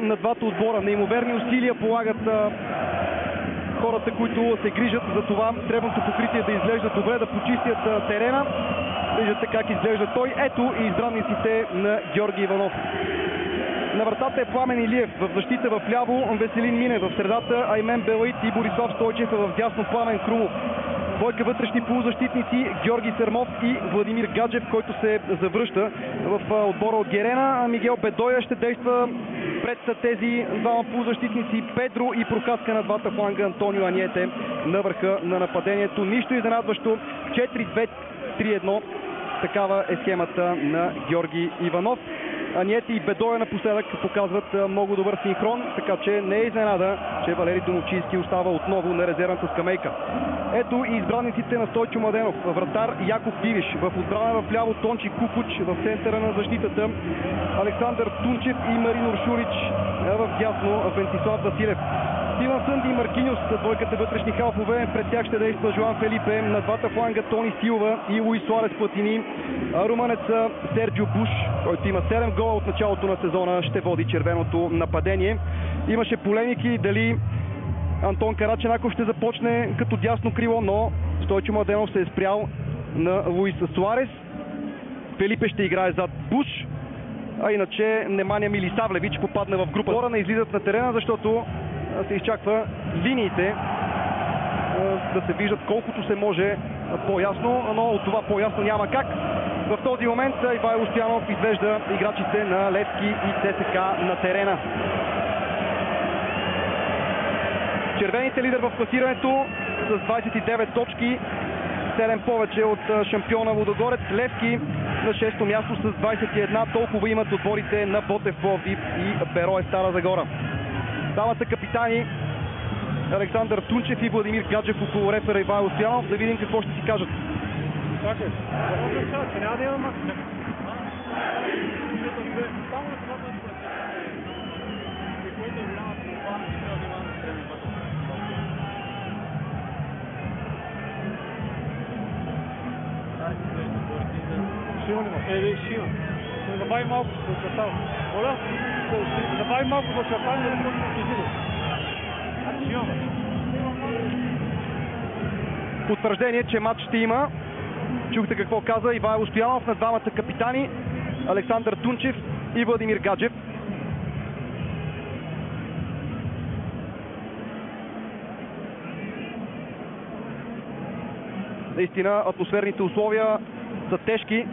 на двата отбора. Неимоверни усилия полагат хората, които се грижат за това тревното покритие да изглежда добре, да почистят терена. Виждате как изглежда той. Ето и избранниците на Георги Иванов. На вратата е Пламен Илиев, в защита в ляво Веселин Минев, в средата Аймен Белаит и Борислав Стойчев, в дясно Пламен Крумов. Двойка вътрешни полузащитници Георги Сърмов и Владимир Гаджев, който се завръща в отбора от Герена. Мигел Бедоя ще действа пред тези двама полузащитници. Педро и прокаска на двата фланга Антонио Аниете на върха на нападението. Нищо изненадващо. 4-2-3-1. Такава е схемата на Георги Иванов. Аниете и Бедоя напоследък показват много добър синхрон, така че не е изненада, че Валери Домовчийски остава отново на резервната скамейка. Ето и избранниците на Стойчо Младенов. Вратар Яков Дивиш, в отбрана в ляво Тончи Кукуч, в центъра на защитата Александър Тунчев и Марин Уршулич, в дясно Вентислав Василев. Стивън Сънди и Маркиньос са двойката вътрешни халфове. Пред тях ще действа Жоан Фелипе. На двата фланга Тони Силва и Луис Суарес Платини. Румънеца Серджио Буш, който има 7 гола от началото на сезона, ще води червеното нападение. Имаше полемики дали Антон Караченаков ще започне като дясно крило, но Стойчо Младенов се е спрял на Луис Суарес. Фелипе ще играе зад Буш. А иначе Неманя Милисавлевич попадна в група. Хора не излизат на терена, защото се изчаква линиите да се виждат колкото се може по-ясно, но от това по-ясно няма как. В този момент Ивайло Стоянов извежда играчите на Левски и ЦСКА на терена. Червените лидер в класирането с 29 точки, 7 повече от шампиона Лудогорец. Левски на 6-то място с 21, толкова имат отборите на Ботев Пловдив и Берое Стара Загора. Двамата капитани Александър Тунчев и Владимир Гаджев около рефера Ивайло Стоянов. Да видим какво ще си кажат. Ще забави малко да очертава. Оля, ще забави малко да очертава, да се изиде. Потвърждение, че матч ще има. Чухте какво каза Ивайло Стоянов на двамата капитани Александър Тунчев и Владимир Гаджев. Наистина атмосферните условия са тежки,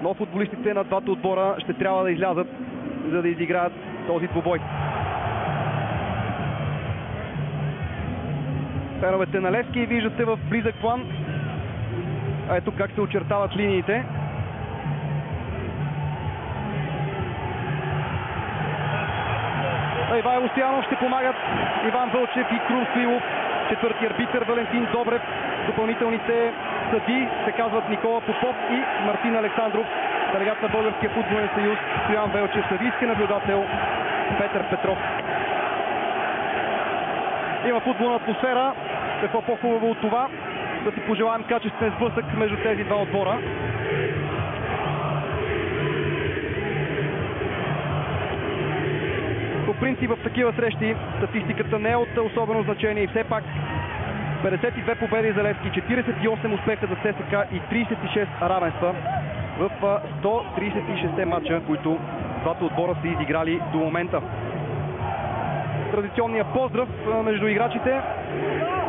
но футболистите на двата отбора ще трябва да излязат, за да изиграят този двубой. Феновете на Левски виждате в близък план. Ето как се очертават линиите. Ивайло Стоянов ще помагат Иван Вълчев и Крум Стоилов. Четвърти арбитър Валентин Добрев. Допълнителните съдии се казват Никола Попов и Мартин Александров. Делегат на Българския футболен съюз Стоян Велчев. Съдийски наблюдател Петър Петров. Има футболна атмосфера. Какво по-хубаво от това? Да си пожелаем качествен сблъсък между тези два отбора. По принцип в такива срещи статистиката не е от особено значение и все пак 52 победи за Левски, 48 успеха за ЦСКА и 36 равенства в 136 матча, които двата отбора са изиграли до момента. Традиционния поздрав между играчите.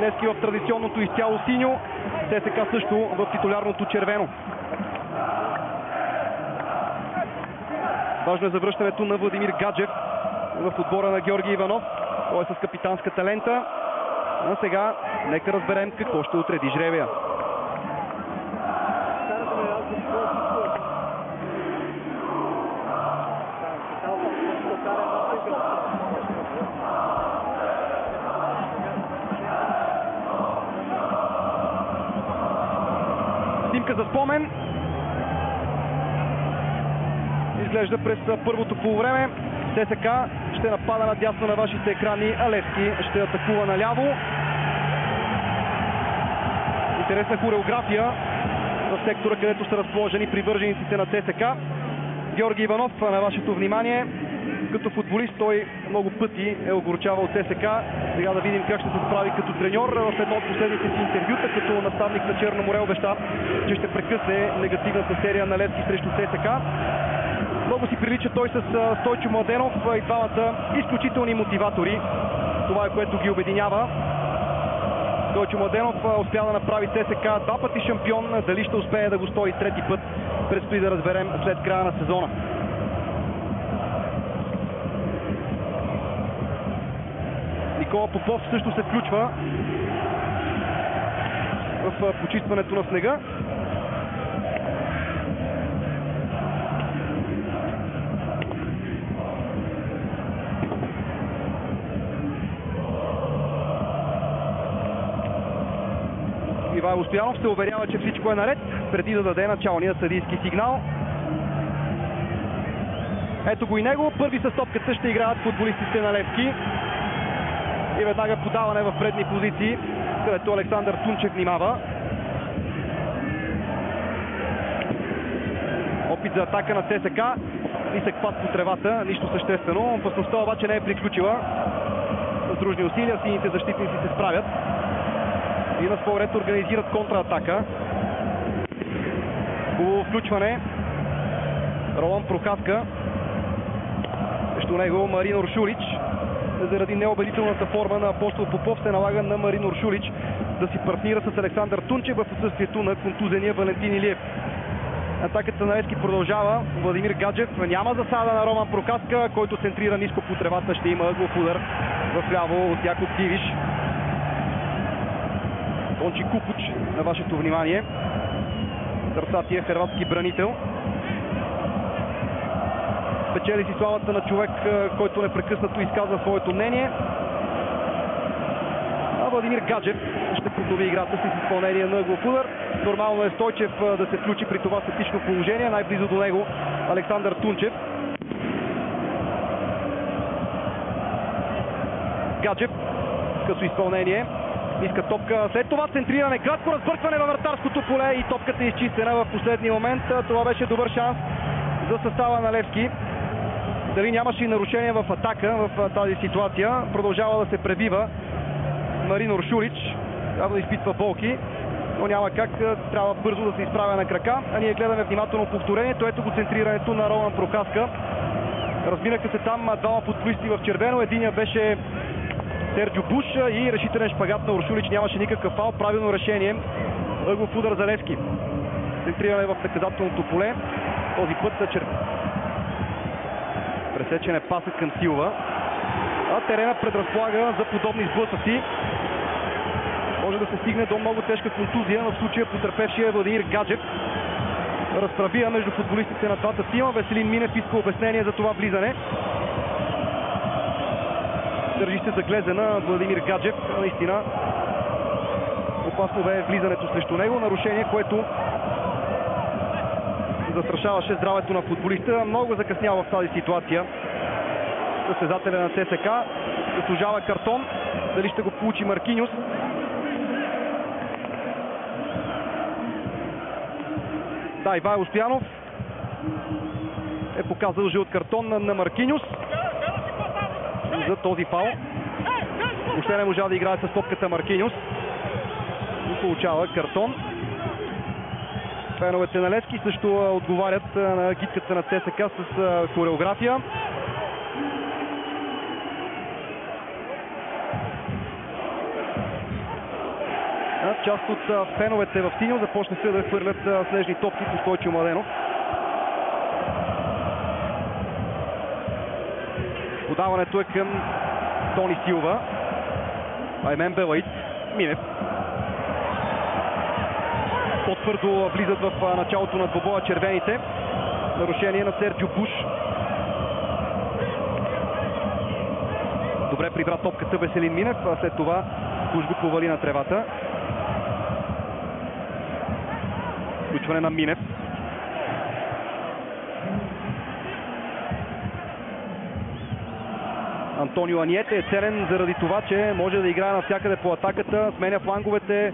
Левски в традиционното изцяло синьо, ЦСКА също в титулярното червено. Важно е завръщането на Владимир Гаджев в отбора на Георги Иванов. Той е с капитанската лента. А сега нека разберем какво ще отреди жребия. Снимка за спомен. Изглежда през първото полувреме. ЦСКА ще напада надясно на вашите екрани, а Левски ще атакува наляво. Интересна хореография в сектора, където са разположени привържениците на ЦСКА. Георги Иванов на вашето внимание. Като футболист той много пъти е огорчавал ЦСК. Сега да видим как ще се справи като треньор. В едно от последните си интервюта като наставник на Черно море обеща, че ще прекъсне негативната серия на Левски срещу ЦСК. Много си прилича той с Стойчо Младенов и двамата изключителни мотиватори. Това е което ги обединява. Стойчо Младенов успя да направи ЦСК два пъти шампион. Дали ще успее да го стори трети път, предстои да разберем след края на сезона. Никола Попов също се включва в почистването на снега. Ивайло Стоянов се уверява, че всичко е наред, преди да даде началния съдийски сигнал. Ето го и него. Първи с топката ще играят футболистите на Левски. И веднага подаване в предни позиции, където Александър Тунчев внимава. Опит за атака на ЦСК. Нисък пад по тревата, нищо съществено. Опасността обаче не е приключила. С дружни усилия сините защитници се справят. И на своя ред организират контратака. Хубаво включване. Ролан Прокаска. Срещу него Марин Уршулич. Заради неубедителната форма на Апостол Попов се налага на Марин Уршулич да си партнира с Александър Тунчев в отсъствието на контузения Валентин Илиев. Атаката на Левски продължава. Владимир Гаджев няма засада на Роман Прокаска, който центрира ниско по тревата. Ще има ъглов удар в ляво от Яков Дивиш. Тончи Купуч на вашето внимание. Сърцатия хърватски бранител. Печели си славата на човек, който непрекъснато изказва своето мнение. А Владимир Гаджев ще поднови играта си с изпълнение на ъглов удар. Нормално е Стойчев да се включи при това статично положение. Най-близо до него Александър Тунчев. Гаджев. Късо изпълнение. Иска топка. След това центриране. Кратко разбъркване във вратарското поле и топката е изчистена в последния момент. Това беше добър шанс за състава на Левски. Дали нямаше и нарушение в атака в тази ситуация. Продължава да се пребива Марин Уршулич. Трябва да изпитва болки, но няма как. Трябва бързо да се изправя на крака. А ние гледаме внимателно повторението. Ето го центрирането на Роман Прокаска. Разминаха се там двама футболисти в червено. Единия беше Серджо Буш и решителен шпагат на Уршулич. Нямаше никакъв фал. Правилно решение. Ъглов удар за Левски. Центриране в наказателното поле. Този път пресечен е пасът към Силва. А терена предразполага за подобни сблъсъци. Може да се стигне до много тежка контузия, но в случая потърпевшия Владимир Гаджев. Разправия между футболистите на двата тима. Веселин Минев иска обяснение за това влизане. Държи се за глезена Владимир Гаджев. Наистина опасно бе влизането срещу него. Нарушение, което застрашаваше здравето на футболиста. Много закъснял в тази ситуация състезателя на ЦСК. Заслужава картон. Дали ще го получи Маркиньос? Да, Ивайло Стоянов е показал жълт картон на Маркиньос за този фал. Въобще не можа да играе с топката Маркиньос. И получава картон. Феновете на Левски също отговарят на гидката на ЦСК с хореография. Част от феновете в синьо започнаха да хвърлят снежни топки по Стойчо Младенов. Подаването е към Тони Силва. Аймен Белаид. Минев. По-твърдо влизат в началото на двобоя червените. Нарушение на Серджо Буш. Добре прибра топката Веселин Минев, а след това Буш го повали на тревата. Включване на Минев. Антонио Аниете е целен заради това, че може да играе навсякъде по атаката, сменя фланговете.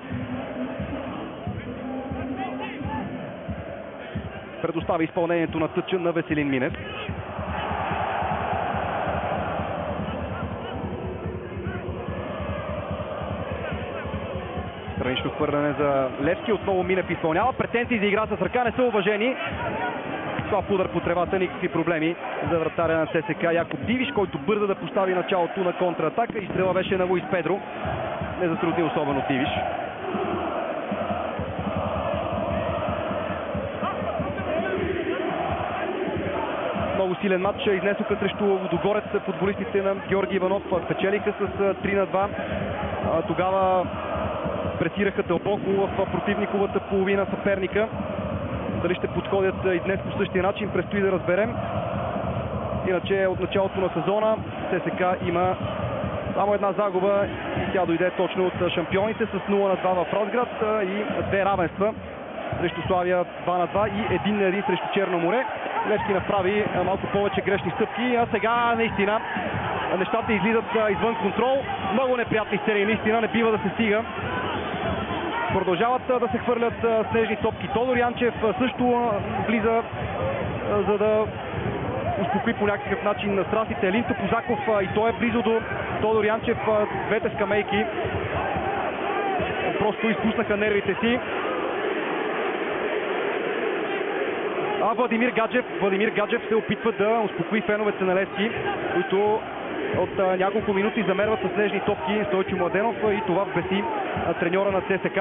Предоставя изпълнението на тъча на Веселин Минев. Странично хвърляне за Левски. Отново Милев изпълнява. Претенции за игра с ръка не са уважени. Слаб удар по тревата, никакви проблеми за вратаря на ЦСК Якоб Дивиш, който бърза да постави началото на контратака. Изстрела беше на Луис Педро. Не затрудни особено Дивиш. Много силен матч изнесоха срещу Лудогорец футболистите на Георги Иванов. Спечелиха с 3-2. Тогава пресираха дълбоко в противниковата половина съперника. Дали ще подходят и днес по същия начин, предстои да разберем. Иначе от началото на сезона ЦСК има само една загуба и тя дойде точно от шампионите с 0-2 в Разград и две равенства срещу Славия 2-2 и 1-1 срещу Черно море. Левски направи малко повече грешни стъпки, а сега наистина нещата излизат извън контрол. Много неприятни сцени, наистина не бива да се стига. Продължават да се хвърлят снежни топки. Тодор Янчев също влиза, за да успокои по някакъв начин на страстите. Елин Топозаков и той е близо до Тодор Янчев. Двете скамейки просто изпуснаха нервите си. А Владимир Гаджев се опитва да успокои феновете на Левски, които от няколко минути замерват с снежни топки Стойчо Младенов и това вбеси треньора на ЦСК.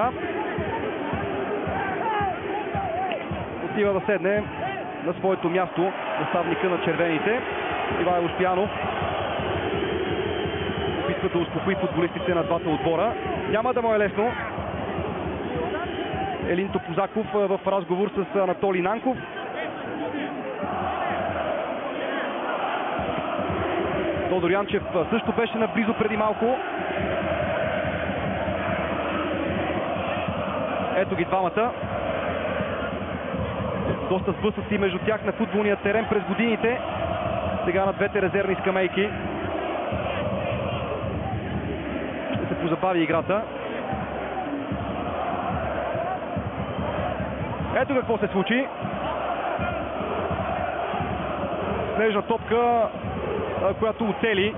Отива да седне на своето място наставника на червените Ивайло Стоянов. Опитва да успокои футболистите на двата отбора. Няма да му е лесно. Елин Топозаков в разговор с Анатолий Нанков. Тодор Янчев също беше наблизо преди малко. Ето ги двамата. Доста сблъсъци между тях на футболния терен през годините. Сега на двете резервни скамейки. Ще се позабави играта. Ето какво се случи. Снежна топка, която оцели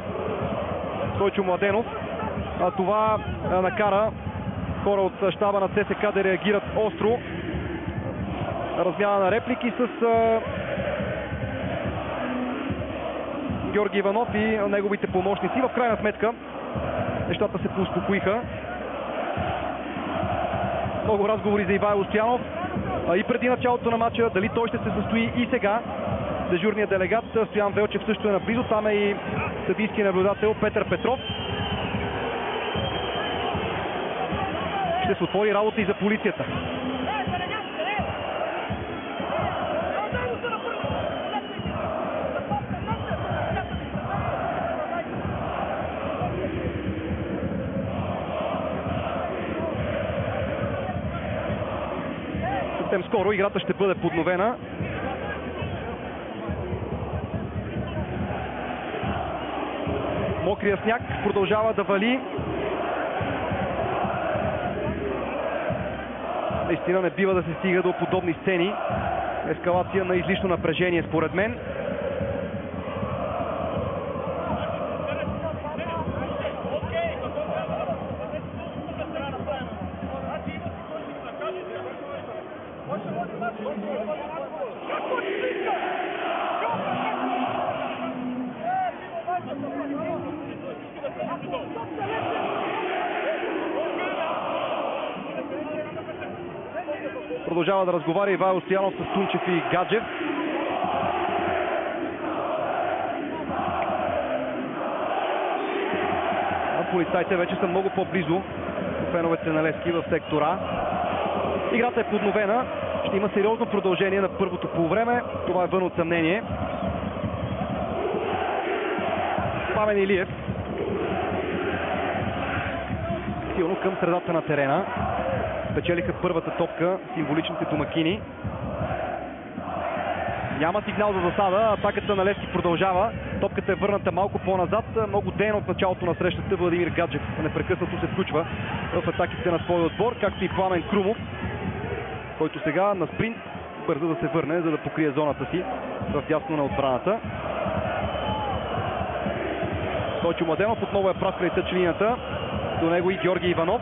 Стойчо Младенов. Това накара хора от щаба на ЦСК да реагират остро. Размяна на реплики с Георги Иванов и неговите помощници. В крайна сметка нещата се поуспокоиха. Много разговори за Ивайло Стоянов и преди началото на матча. Дали той ще се състои и сега. Дежурният делегат Стоян Велчев също е наблизо. Там е и съдийски наблюдател Петър Петров. Ще се отвори работа и за полицията. Съвсем скоро играта ще бъде подновена. Мокрия сняг продължава да вали. Наистина не бива да се стига до подобни сцени. Ескалация на излишно напрежение, според мен. Продължава да разговаря Ивайло Стоянов с Тунчев и Гаджев. Полицайите вече са много по-близо до феновете на Левски в сектора. Играта е подновена. Ще има сериозно продължение на първото полувреме. Това е вън от съмнение. Пламен Илиев. Силно към средата на терена. Спечелиха първата топка символичните домакини. Няма сигнал за засада. Атаката на Левски продължава. Топката е върната малко по-назад. Много ден от началото на срещата Владимир Гаджев непрекъснато се включва в атаките на своя отбор, както и Пламен Крумов, който сега на спринт бърза да се върне, за да покрие зоната си в дясно на отбраната. Стойчо Младенов отново е прав край тъч линията. До него и Георги Иванов.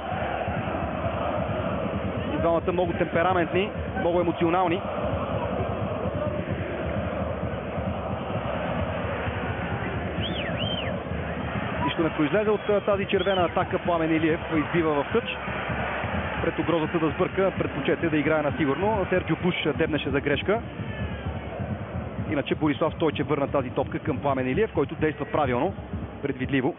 Двамата много темпераментни, много емоционални. Нищо не произлезе от тази червена атака. Пламен Илиев избива в тъч. Пред угрозата да сбърка, предпочете да играе на сигурно. Серджио Буш дебнеше за грешка. Иначе Борислав Стойчев върна тази топка към Пламен Илиев, който действа правилно, предвидливо.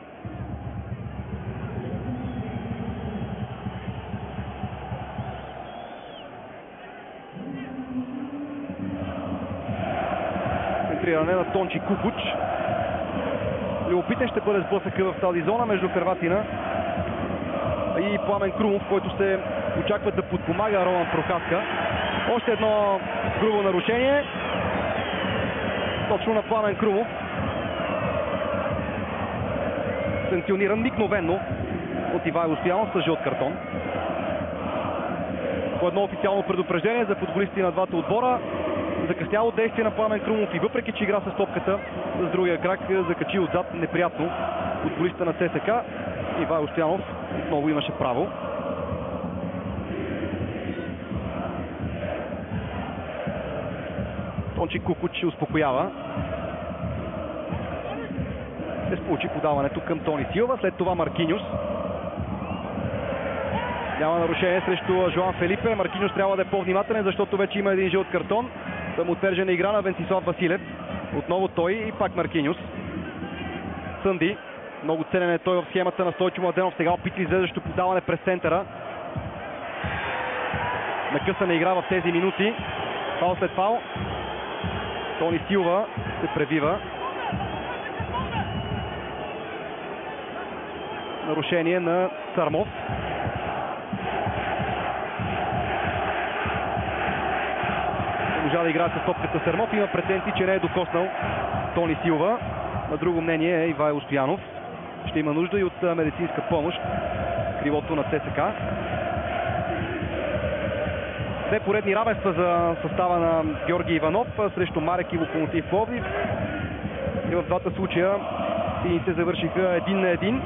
Центриране на Тончи Кукуч. Любопитен ще бъде сблъсъка в тази зона между Хърватина и Пламен Крумов, който се очаква да подпомага Роман Прохаска. Още едно грубо нарушение. Точно на Пламен Крумов. Санкциониран мигновено от Ивайло Стоянов с жълт картон. По едно официално предупреждение за футболисти на двата отбора. Закъсняло действие на Пламен Крумов и въпреки че игра с топката с другия крак, закачи отзад неприятно футболиста на ЦСК. Ивайло Стоянов отново имаше право. Тончи Кукуч успокоява. Се получи подаването към Тони Силва, след това Маркиньос. Няма нарушение срещу Жоан Фелипе. Маркиньос трябва да е по-внимателен, защото вече има един жълт картон. Самоотвержена игра на Венцислав Василев. Отново той и пак Маркиньос. Сънди. Много ценен е той в схемата на Стойчо Младенов. Сега опитва излезащо подаване през центъра. Накъсана игра в тези минути. Фаул след фаул. Тони Силва се превива. Нарушение на Сармов. Можа да играе с топката Сармов. Има претенции, че не е докоснал Тони Силва. На друго мнение е Ивайло Стоянов. Ще има нужда и от медицинска помощ. Крилото на ЦСК. Две поредни равенства за състава на Георги Иванов срещу Марек и Локомотив Пловдив. И в двата случая сините завършиха 1-1.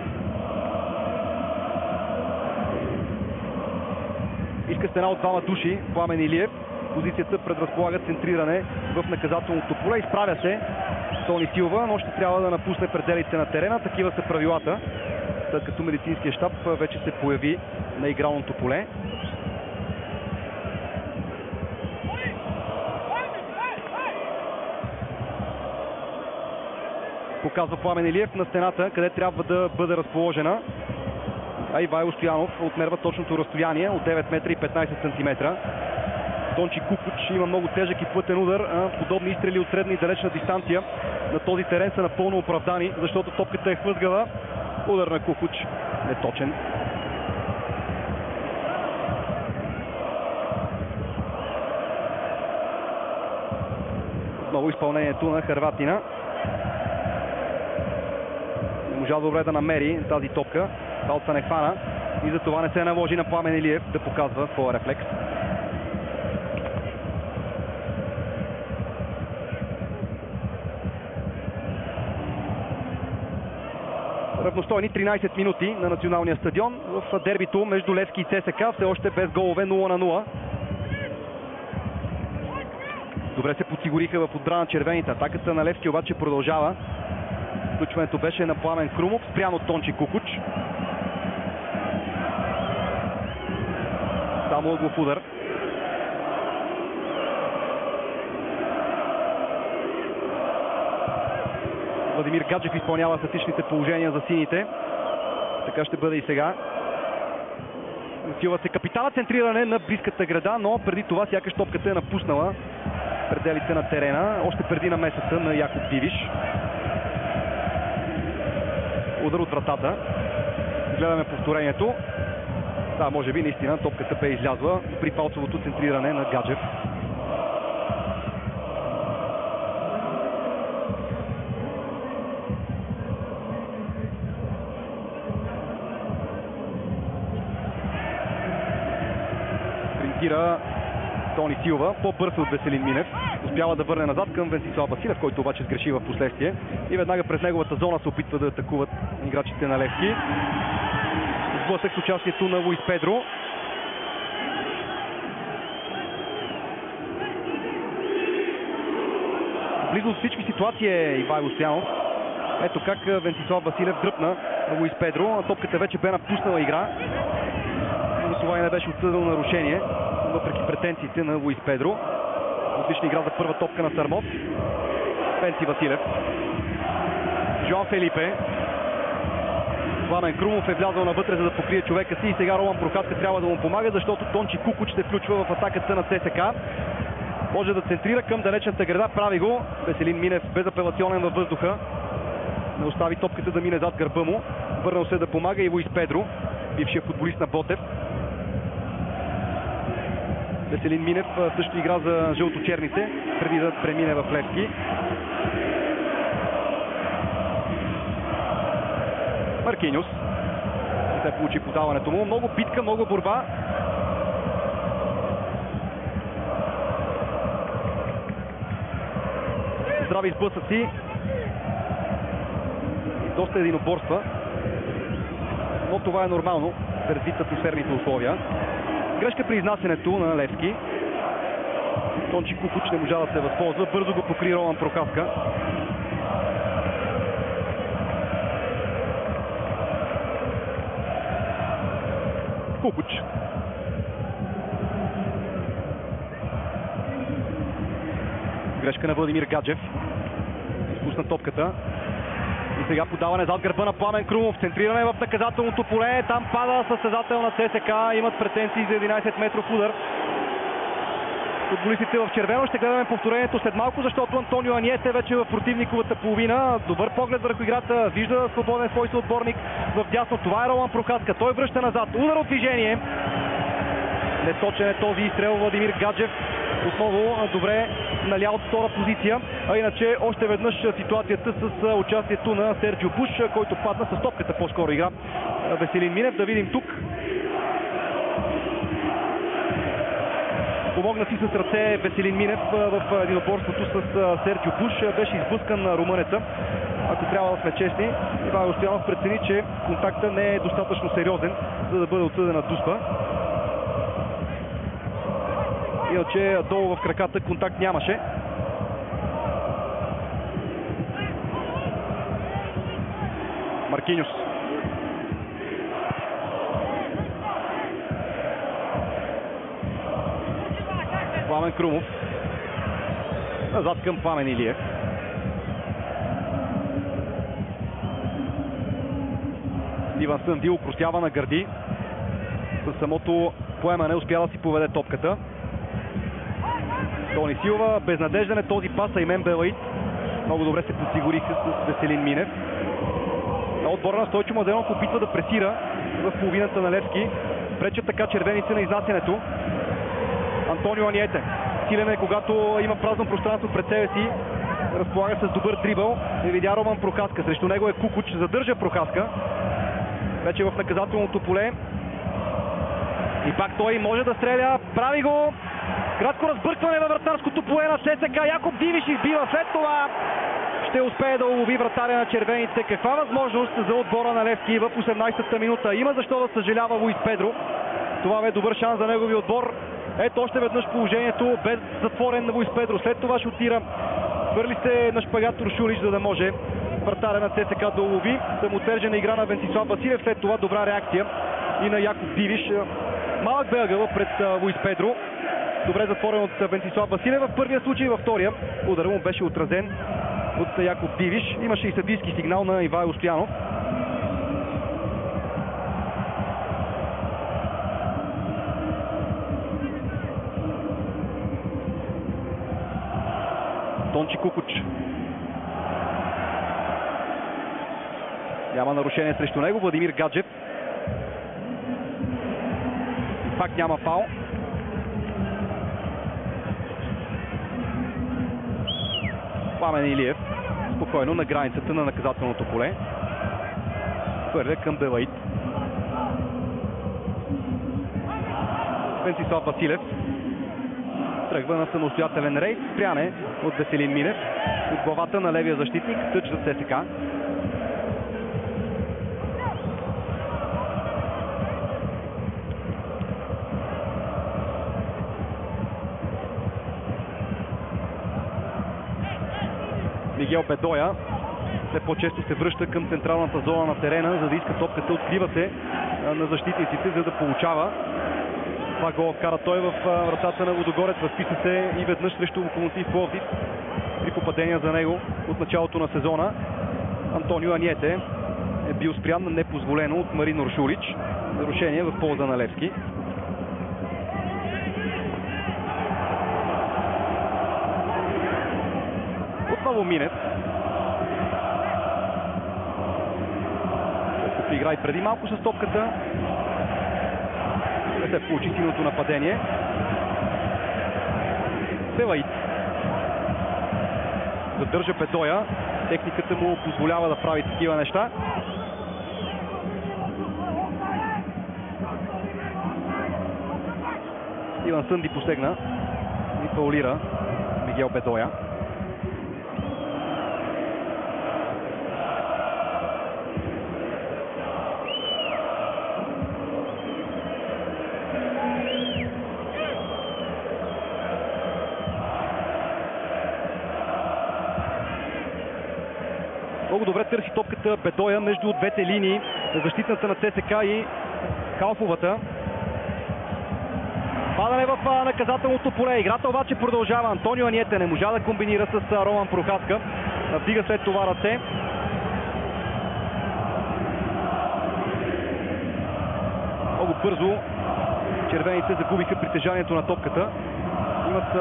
Иска стена от двама души. Пламен Илиев. Позицията предразполага центриране в наказателното поле. Изправя се Тони Силва, но ще трябва да напусне пределите на терена. Такива са правилата, след като медицинския щаб вече се появи на игралното поле. Показва Пламен Илиев на стената, къде трябва да бъде разположена. А Ивайло Стоянов отмерва точното разстояние от 9 метра и 15 сантиметра. Тончи Кукуч има много тежък и плътен удар. Подобни изстрели от средна и далечна дистанция на този терен са напълно оправдани, защото топката е хлъзгава. Удар на Кукуч неточен. Отново изпълнението на Хърватина. Не можа добре да намери тази топка. Талца не хвана и за това не се наложи на Пламен Илиев да показва своя рефлекс. Равностойни 13 минути на националния стадион в дербито между Левски и ЦСК, все още без голове, 0-0. Добре се подсигуриха в отбрана червените. Атаката на Левски обаче продължава. Включването беше на Пламен Крумов, спрян от Тончи Кукуч. Само ъглов удар. Владимир Гаджев изпълнява статичните положения за сините. Така ще бъде и сега. Усилва се капитана, центриране на близката града, но преди това сякаш топката е напуснала пределите на терена, още преди намесата на Якоб Дивиш. Удар от вратата. Гледаме повторението. Да, може би наистина топката бе излязла при палцовото центриране на Гаджев. Тони Силва, по-бързо от Веселин Минев. Успява да върне назад към Венцислав Василев, който обаче сгреши в последствие. И веднага през неговата зона се опитва да атакуват играчите на Левски. Сблъсък с участието на Луис Педро. близо от всички ситуации е Ивайло Стоянов. Ето как Венцислав Василев дръпна на Луис Педро. Топката вече бе напуснала игра. Това и не беше отсъдено нарушение, въпреки претенциите на Луис Педро. Отлична игра за първа топка на Сърмот. Венци Василев. Жоан Фелипе. Пламен Крумов е влязъл навътре, за да покрие човека си, и сега Роман Прокаска трябва да му помага, защото Тончи Кукуч се включва в атаката на ЦСКА. Може да центрира към далечната града, прави го. Веселин Минев безапелационен във въздуха. Не остави топката да мине зад гърба му. Върнал се да помага и Луис Педро, бившия футболист на Ботев. Веселин Минев също игра за жълто-черните, преди да премине в Левски. Маркиньос. Не се получи подаването му. Много битка, много борба. Здрави сблъсъци. И доста единоборства. Но това е нормално предвид атмосферните условия. Грешка при изнасянето на Левски. Тончи Кукуч не можа да се възползва. Бързо го покри Роман Прокаска. Кукуч. Грешка на Владимир Гаджев. Изпусна топката. И сега подаване зад гърба на Пламен Крумов. Центриране в наказателното поле. Там пада състезател на ЦСКА. Имат претенции за 11 метров удар. Футболистите в червено. Ще гледаме повторението след малко, защото Антонио Аниете вече в противниковата половина. Добър поглед върху играта. Вижда свободен свой съотборник в дясно. Това е Роман Прокаска. Той връща назад. Удар от движение. Неточен е този изстрел. Владимир Гаджев отново добре наля от втора позиция. А иначе още веднъж ситуацията с участието на Серджио Буш, който падна с топката, по-скоро игра Веселин Минев. Да видим тук. Помогна си с ръце Веселин Минев в единоборството с Серджио Буш. Беше изблъскан на румънеца. Ако трябва да сме честни, Ивайло Стоянов прецени, че контакта не е достатъчно сериозен, за да бъде отсъдена дуспа. Иначе долу в краката контакт нямаше. Маркиньос. Пламен Крумов. Назад към Пламен Илиев. Иван Съндил укротява на гърди. Със самото поемане успя да си поведе топката. Тони Силва, безнадежден е този пас, а Имен Белаид много добре се подсигуриха с Веселин Минев. Отбора на Стойчо Младенов опитва да пресира в половината на Левски. Пречат така червените на изнасянето. Антонио Аниете. Силен е, когато има празно пространство пред себе си. Разполага с добър дрибъл. Не видя Роман Прокаска. Срещу него е Кукуч. Задържа Прокаска. Вече в наказателното поле. И пак той може да стреля. Прави го. Кратко разбъркване във вратарското поле на ЦСКА. Якоб Дивиш избива. След това ще успее да улови вратаря на червените. Каква възможност за отбора на Левски в 18-та минута. Има защо да съжалява Луис Педро. Това бе добър шанс за негови отбор. Ето още веднъж положението без затворен на Луис Педро. След това шутира. Хвърли се на шпагат Рушулич, за да може вратаря на ЦСКА да улови. Самоотвержена игра на Венцислав Василев. След това добра реакция и на Якоб Дивиш. Малък бе ъгъла пред Луис Педро. Добре затворен от Венцислав Василев в първия случай и във втория. Ударът му беше отразен от Якоб Дивиш. Имаше и съдийски сигнал на Ивайло Стоянов. Тончи Кукуч. Няма нарушение срещу него. Владимир Гаджев. Пак няма фаул. Пламен Илиев. Спокойно на границата на наказателното поле. Хвърля към Белаид. Венцислав Василев. Тръгва на самостоятелен рейд. Спряне от Веселин Минев. От главата на левия защитник. Тъч за ЦСКА. Мигел Бедоя все по-често се връща към централната зона на терена, за да иска топката, открива се на защитниците, за да получава. Това гол вкара той в вратата на Лудогорец, възписа се и веднъж срещу Локомотив Пловдив. 3 попадения за него от началото на сезона. Антонио Аниете е бил спрян на непозволено от Марин Уршулич. Нарушение в полза на Левски. Отново Минев. Се игра и преди малко с топката. Не се получи силното нападение. Селаид задържа Бедоя. Техниката му позволява да прави такива неща. Иван Сънди посегна и фаулира Мигел Бедоя. Много добре търси топката Бедоя между двете линии на защитната на ЦСК и Калфовата. Падане в наказателното поле. Играта обаче продължава. Антонио Аниете не можа да комбинира с Роман Прохаска. Вдига след това ръце. Много бързо червените загубиха притежанието на топката. Имат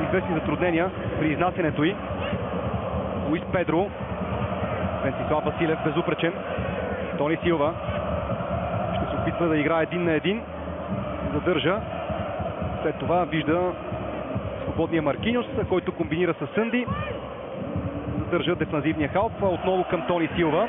известни затруднения при изнасянето й. Луис Педро. Венцислав Василев безупречен. Тони Силва ще се опитва да играе 1 на 1. Задържа. След това вижда свободния Маркиньос, който комбинира с Сънди. Задържа дефанзивния халп. Отново към Тони Силва.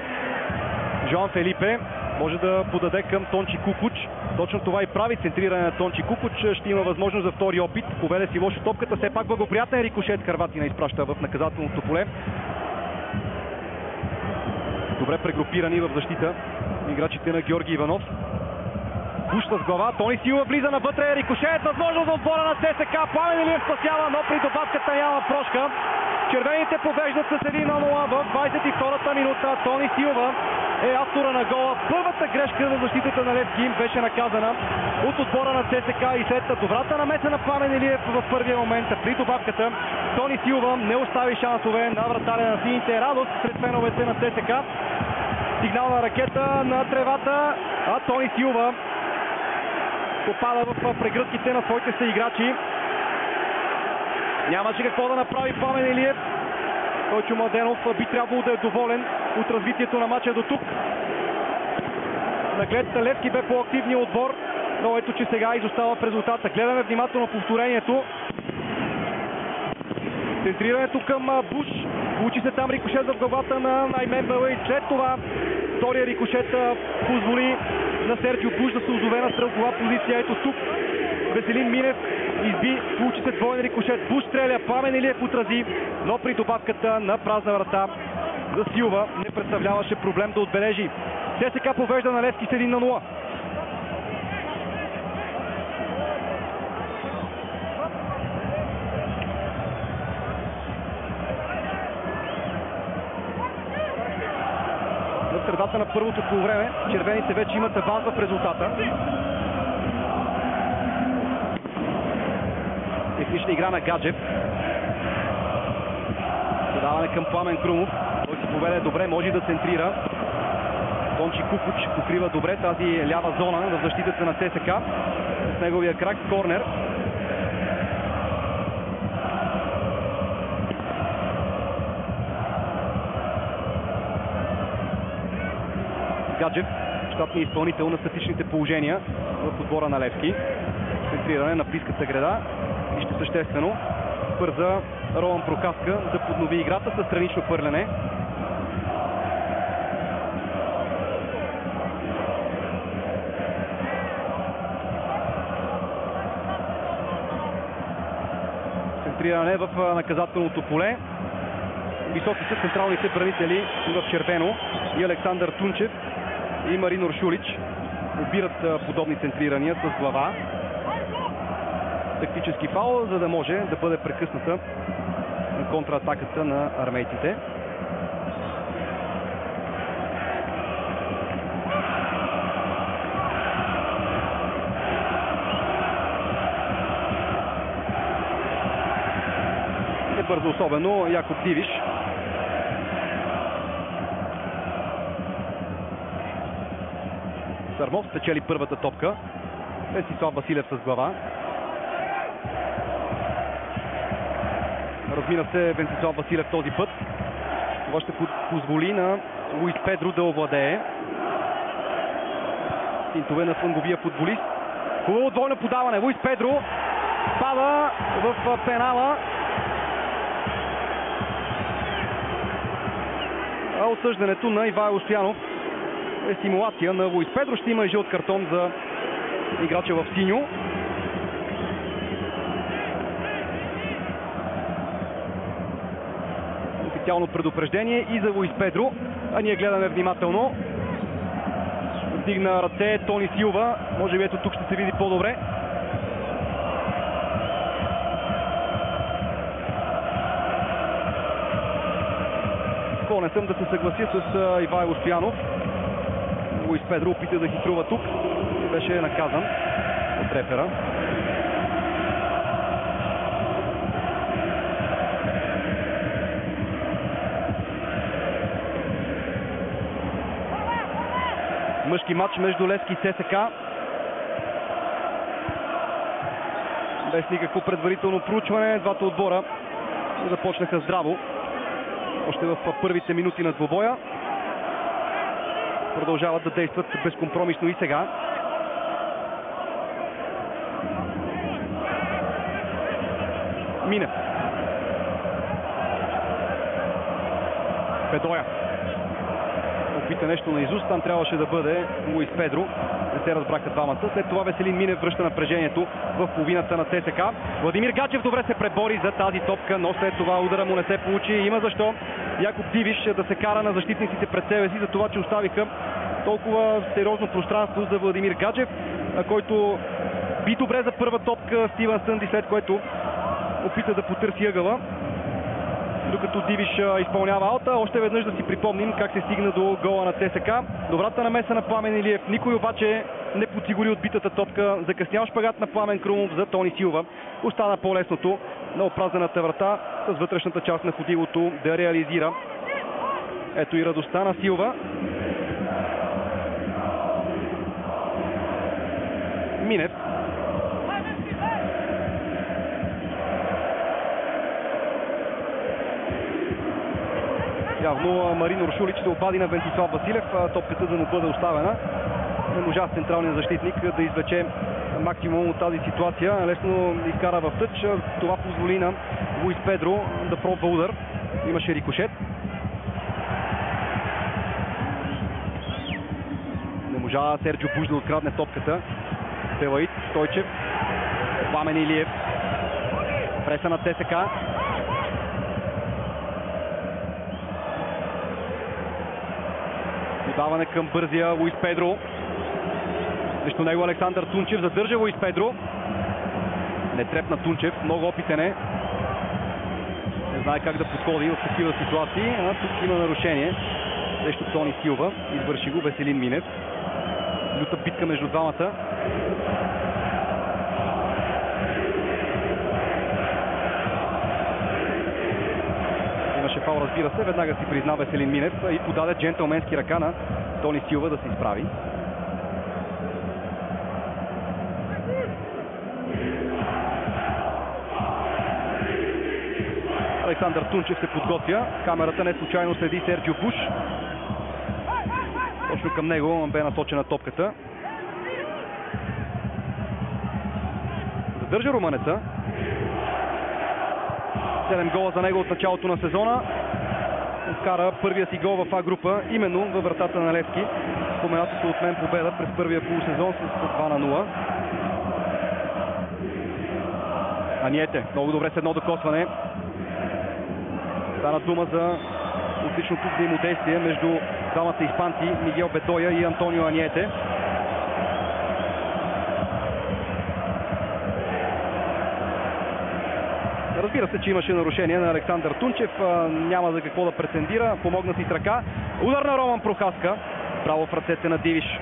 Жоан Фелипе може да подаде към Тончи Кукуч. Точно това и прави. Центриране на Тончи Кукуч. Ще има възможност за втори опит. Поведе си лошо топката. Все пак благоприятен рикошет. Харватина изпраща в наказателното поле. Добре прегрупирани в защита играчите на Георги Иванов. Пушта с глава, Тони Силва влиза навътре, рикошет, възможност за отбора на ЦСК. Пламен Илиев спасява, но при добавката няма прошка. Червените побеждат с 1-0 в 22-та минута. Тони Силва е автора на гола. Първата грешка в защитата на Левски беше наказана от отбора на ЦСК и след добрата намеса на Пламен Илиев в първия момент при добавката. Тони Силва не остави шансове на вратаря на сините. Радост сред феновете на ЦСК. Сигнална ракета на тревата, а Тони Силва попада в прегръдките на своите съиграчи. Нямаше какво да направи Пламен Илиев. Тойчо Младенов би трябвало да е доволен от развитието на мача до тук. Наглед Левски бе по-активният отбор, но ето че сега изостава в резултата. Гледаме внимателно повторението. Центрирането към Буш. Получи се там рикошет в главата на Наймен Белъй. След това втория рикошет позволи на Серджио Буш да се озове на стрелкова позиция. Ето тук Веселин Минев изби, получи се двоен рикошет. Буш стреля, Пламен Илиев отрази, но при добавката на празна врата за Силва не представляваше проблем да отбележи. ЦСКА повежда на Левски с 1-0. На средата на първото полувреме червените вече имат аванс в резултата. Технична игра на Гаджев. Подаване към Пламен Крумов. Той се поведе добре, може да центрира. Тончи Кукуч покрива добре тази лява зона в защитата на ЦСК. С неговия крак корнер. Гаджев, щатният изпълнител на статичните положения в отбора на Левски. Центриране на близката града. Нищо съществено. Бърза Роман Прокаска да поднови играта със странично хвърляне. Центриране в наказателното поле. Високи са централните бранители в червено и Александър Тунчев и Марин Уршулич обират подобни центрирания с глава. Тактически фаул, за да може да бъде прекъсната контратаката на армейците. бързо особено Якоб Дивиш. Сърмов спечели първата топка. Венцислав Василев с глава. Размина се Венцислав Василев този път. Това ще позволи на Луис Педро да овладее. Финтове на фланговия футболист. Хубаво двойно подаване. Луис Педро пада в пенала. А осъждането на Ивайло Стоянов е симулация на Луис Педро. Ще има и жълт картон за играча в синьо. Официално предупреждение и за Луис Педро. А ние гледаме внимателно. Вдигна ръце Тони Силва. Може би ето тук ще се види по-добре. Склонен съм да се съглася с Ивайло Стоянов. Луис Педро опита да хитрува тук. Беше наказан от рефера. Мъжки матч между Левски и ЦСК. Без никакво предварително проучване. Двата отбора започнаха здраво. Още в първите минути на двобоя. Продължават да действат безкомпромисно и сега. Минев. Бедоя. Опита нещо наизуст. Там трябваше да бъде Луис Педро. Не се разбраха двамата. След това Веселин Минев връща напрежението в половината на ЦСК. Владимир Гачев добре се пребори за тази топка, но след това удара му не се получи. Има защо Якоб Дивиш да се кара на защитниците пред себе си за това, че оставиха толкова сериозно пространство за Владимир Гаджев, който би добре за първа топка Стивън Сънди, след което опита да потърси ъгъла. Докато Дивиш изпълнява аута, още веднъж да си припомним как се стигна до гола на ЦСК. Добрата намеса на Пламен Илиев. Никой обаче не подсигури отбитата топка. Закъснял шпагат на Пламен Крумов за Тони Силва. Остана по-лесното на опразнената врата с вътрешната част на ходилото да реализира. Ето и радостта на Силва. Минев. Явно Марин Уршулич ще обади на Венцислав Василев. Топката да му бъде оставена. Не можа с централния защитник да извлече максимум от тази ситуация. Лесно изкара в тъч. Това позволи на Луис Педро да пробва удар. Имаше рикошет. Не можа Серджо Буш да открадне топката. Телаит, Стойчев, Пламен Илиев. Преса на ЦСК. Подаване към бързия Луис Педро. Срещу него Александър Тунчев. Задържа Луис Педро. Не трепна Тунчев. Много опитен е. Не знае как да подходи в такива ситуации. А тук има нарушение. Срещу Тони Силва. Извърши го Веселин Минев. Люта битка между двамата. Имаше фаул, разбира се. Веднага си призна Веселин Минев и подаде джентълменски ръка на Тони Силва да се изправи. Александър Тунчев се подготвя. Камерата не случайно следи Серджо Буш. Точно към него бе насочена топката. Задържа румънеца. 7 гола за него от началото на сезона. Вкара първия си гол в А група, именно във вратата на Левски. Споменатото от мен победа през първия полусезон с 2-0. Аниете, много добре с едно докосване. Стана дума за отличното взаимодействие между двамата испанци, Мигел Бедоя и Антонио Аниете. Разбира се, че имаше нарушение на Александър Тунчев. Няма за какво да претендира. Помогна си с ръка. Удар на Роман Прохаска. Право в ръцете на Дивиш.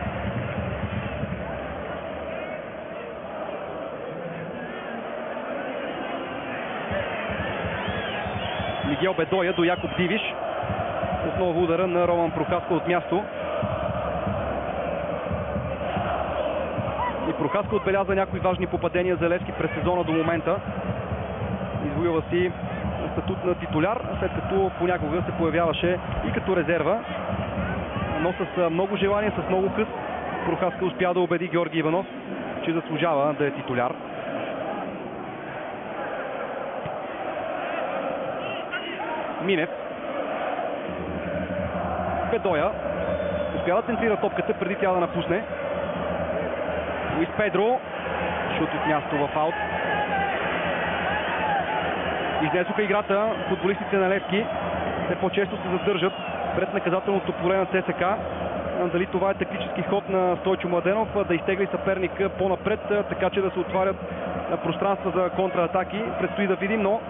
Мигел Бедоя до Якоб Дивиш. Отново удара на Роман Прохаска от място. И Прохаска отбеляза някои важни попадения за Левски през сезона до момента. Извоюва си статут на титуляр, след като понякога се появяваше и като резерва. Но с много желание, с много хъс, Прохаска успя да убеди Георги Иванов, че заслужава да е титуляр. Минев. Бедоя успя да центрира топката преди тя да напусне. Луис Педро. Шут от място в аут. Изнесоха играта футболистите на Левски. Те по-често се задържат пред наказателното поле на ЦСКА. Дали това е тактически ход на Стойчо Младенов да изтегли съперника по-напред, така че да се отварят пространства за контратаки. Предстои да видим, но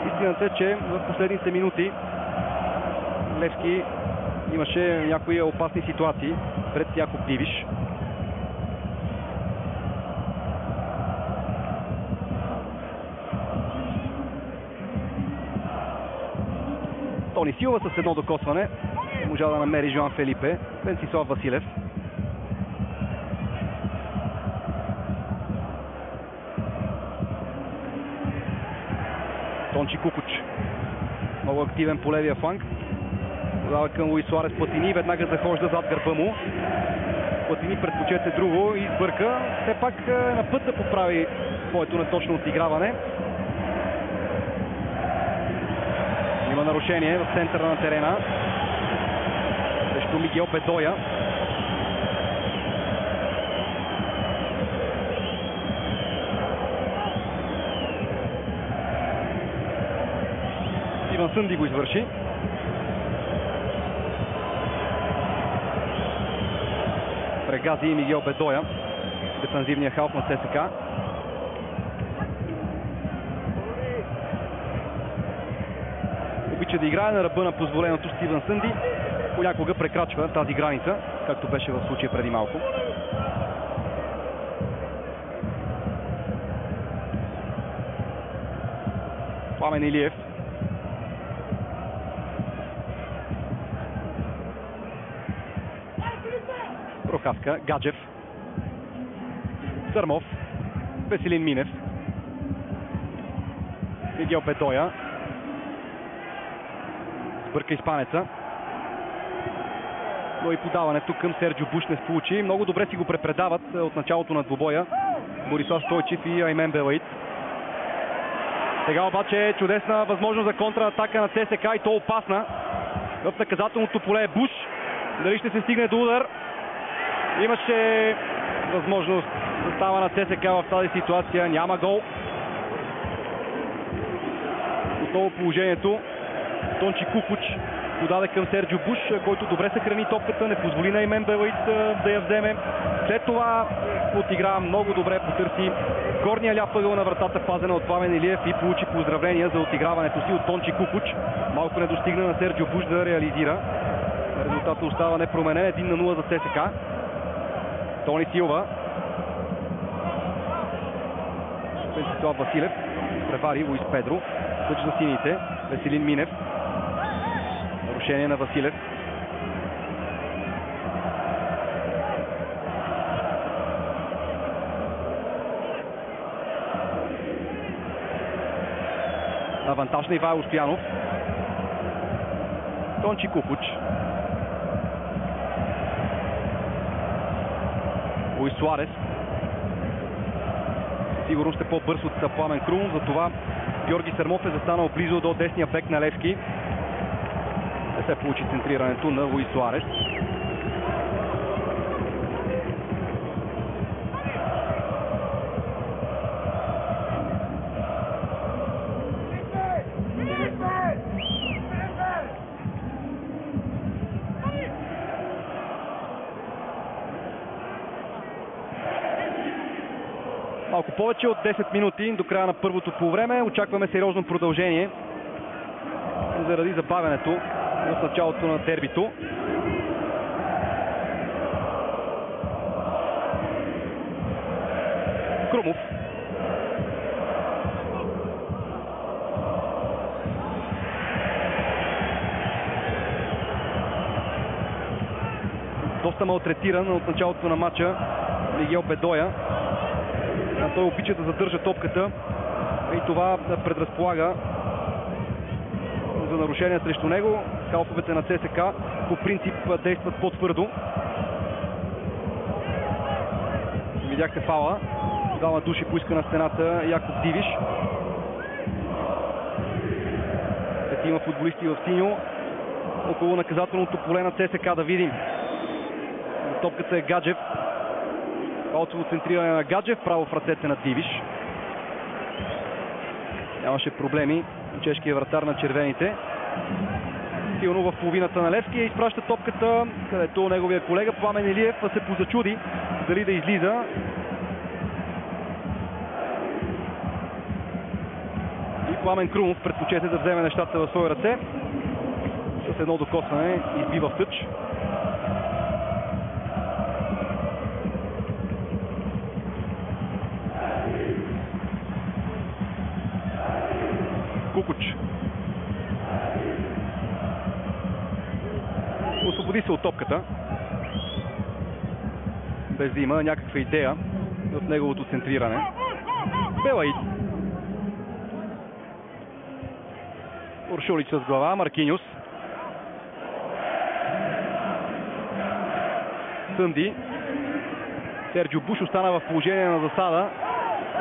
истината е, че в последните минути Левски имаше някои опасни ситуации пред Якоб Дивиш. Тони Силва с едно докосване можа да намери Жоан Фелипе. Венцислав Василев. Тончи Кукуч. Много активен по левия фланг. Подава към Луис Суарес Платини. Веднага захожда зад гърба му. Платини предпочете друго и избърка. Все пак на път да поправи своето неточно отиграване. Има нарушение в центъра на терена срещу Мигел Бедоя. Иван Сънди го извърши. Прегази и Мигел Бедоя, дефанзивния халф на ЦСКА. Обича да играе на ръба на позволеното Стивън Сънди. Понякога прекрачва тази граница, както беше в случая преди малко. Пламен Илиев. Прохаска, Гаджев. Сърмов. Веселин Минев. Мигел Бедоя. Бърка изпанеца. Но и подаването към Серджо Буш не сполучи. Много добре си го препредават от началото на двубоя Борислав Стойчев и Аймен Белаид. Сега обаче чудесна възможност за контратака на ЦСКА и то опасна. В наказателното поле е Буш. Дали ще се стигне до удар? Имаше възможност да става на ЦСКА в тази ситуация. Няма гол. Отново положението. Тончи Кукуч подаде към Серджо Буш, който добре съхрани топката, не позволи на Аймен Белаид да я вземе. След това отигра много добре, потърси горния ляв ъгъл на вратата, пазена от Пламен Илиев и получи поздравления за отиграването си от Тончи Кукуч. Малко не достигна на Серджо Буш да реализира. Резултатът остава непроменен, 1-0 за ЦСКА. Тони Силва. Венцислав Василев превари Луис Педро. Съч за сините. Веселин Минев. Нарушение на Василев. Авантаж на Ивайло Стоянов. Тончи Кукуч. Луис Суарес. Сигурно ще по-бърз от Пламен Крумов, затова Георги Сърмов е застанал близо до десния бек на Левски. Не се получи центрирането на Луис Суарес. Малко повече от 10 минути до края на първото полувреме. Очакваме сериозно продължение заради забавянето в началото на дербито. Крумов. доста малтретиран от началото на матча Мигел Бедоя. Той обича да задържа топката и това предразполага за нарушения срещу него. Скалповете на ЦСКА по принцип действат по-твърдо. Видяхте фаула. Двама души поиска на стената Яков Дивиш. Има футболисти в синьо около наказателното поле на ЦСКА. Да видим. Топката е Гаджев. Фалцово центриране на Гаджев, право в ръцете на Дивиш. Нямаше проблеми чешкият вратар на червените. Силно в половината на Левски изпраща топката, където неговия колега Пламен Илиев се позачуди дали да излиза. И Пламен Крумов предпочете да вземе нещата в свои ръце. С едно докосване избива в тъч. Кукуч. Освободи се от топката. Без да има някаква идея в неговото центриране. Белаид. Уршулич с глава. Маркиньос. Сънди. Серджио Буш остана в положение на засада.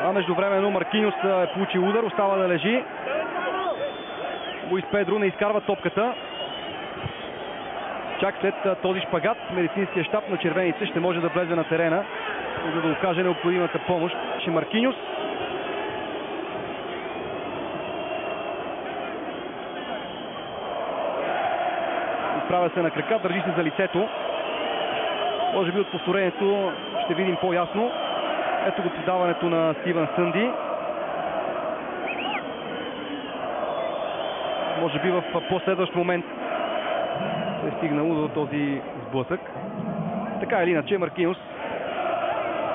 А междувременно Маркиньос е получил удар. Остава да лежи. Луис Педро не изкарва топката. Чак след този шпагат медицинския щаб на червените ще може да влезе на терена, за да окаже необходимата помощ. Маркиньос. Изправя се на крака, държи се за лицето. Може би от повторението ще видим по-ясно. Ето го подаването на Стивън Сънди. Може би в последващ момент е стигнало до този сблъсък. Така или иначе Маркиньос